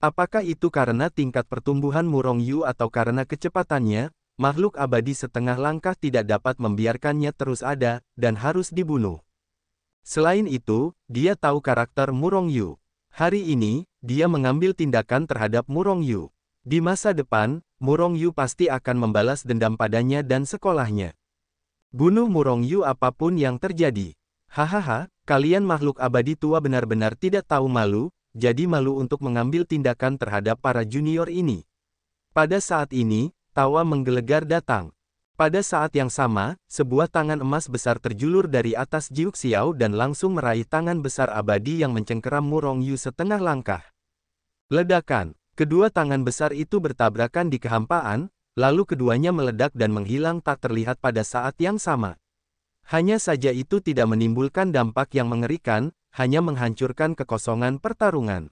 Apakah itu karena tingkat pertumbuhan Murong Yu atau karena kecepatannya? Makhluk abadi setengah langkah tidak dapat membiarkannya terus ada, dan harus dibunuh. Selain itu, dia tahu karakter Murong Yu. Hari ini, dia mengambil tindakan terhadap Murong Yu. Di masa depan, Murong Yu pasti akan membalas dendam padanya dan sekolahnya. Bunuh Murong Yu apapun yang terjadi. Hahaha, kalian makhluk abadi tua benar-benar tidak tahu malu, jadi malu untuk mengambil tindakan terhadap para junior ini. Pada saat ini, tawa menggelegar datang. Pada saat yang sama, sebuah tangan emas besar terjulur dari atas Jiuk Xiao dan langsung meraih tangan besar abadi yang mencengkeram Murong Yu setengah langkah. Ledakan. Kedua tangan besar itu bertabrakan di kehampaan, lalu keduanya meledak dan menghilang tak terlihat pada saat yang sama. Hanya saja itu tidak menimbulkan dampak yang mengerikan, hanya menghancurkan kekosongan pertarungan.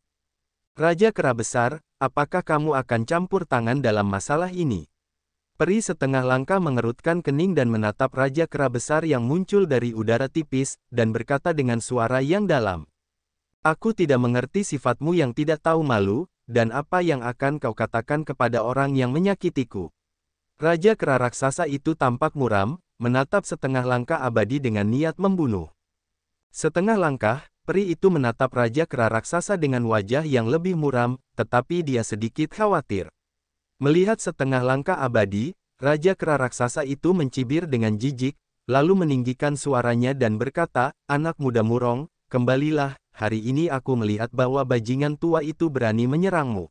Raja Kera Besar, apakah kamu akan campur tangan dalam masalah ini? Peri setengah langkah mengerutkan kening dan menatap Raja Kera Besar yang muncul dari udara tipis, dan berkata dengan suara yang dalam. Aku tidak mengerti sifatmu yang tidak tahu malu, dan apa yang akan kau katakan kepada orang yang menyakitiku. Raja Kera Raksasa itu tampak muram, menatap setengah langkah abadi dengan niat membunuh. Setengah langkah, peri itu menatap Raja Kera Raksasa dengan wajah yang lebih muram, tetapi dia sedikit khawatir. Melihat setengah langkah abadi, Raja Kera Raksasa itu mencibir dengan jijik, lalu meninggikan suaranya dan berkata, "Anak muda Murong, kembalilah, hari ini aku melihat bahwa bajingan tua itu berani menyerangmu.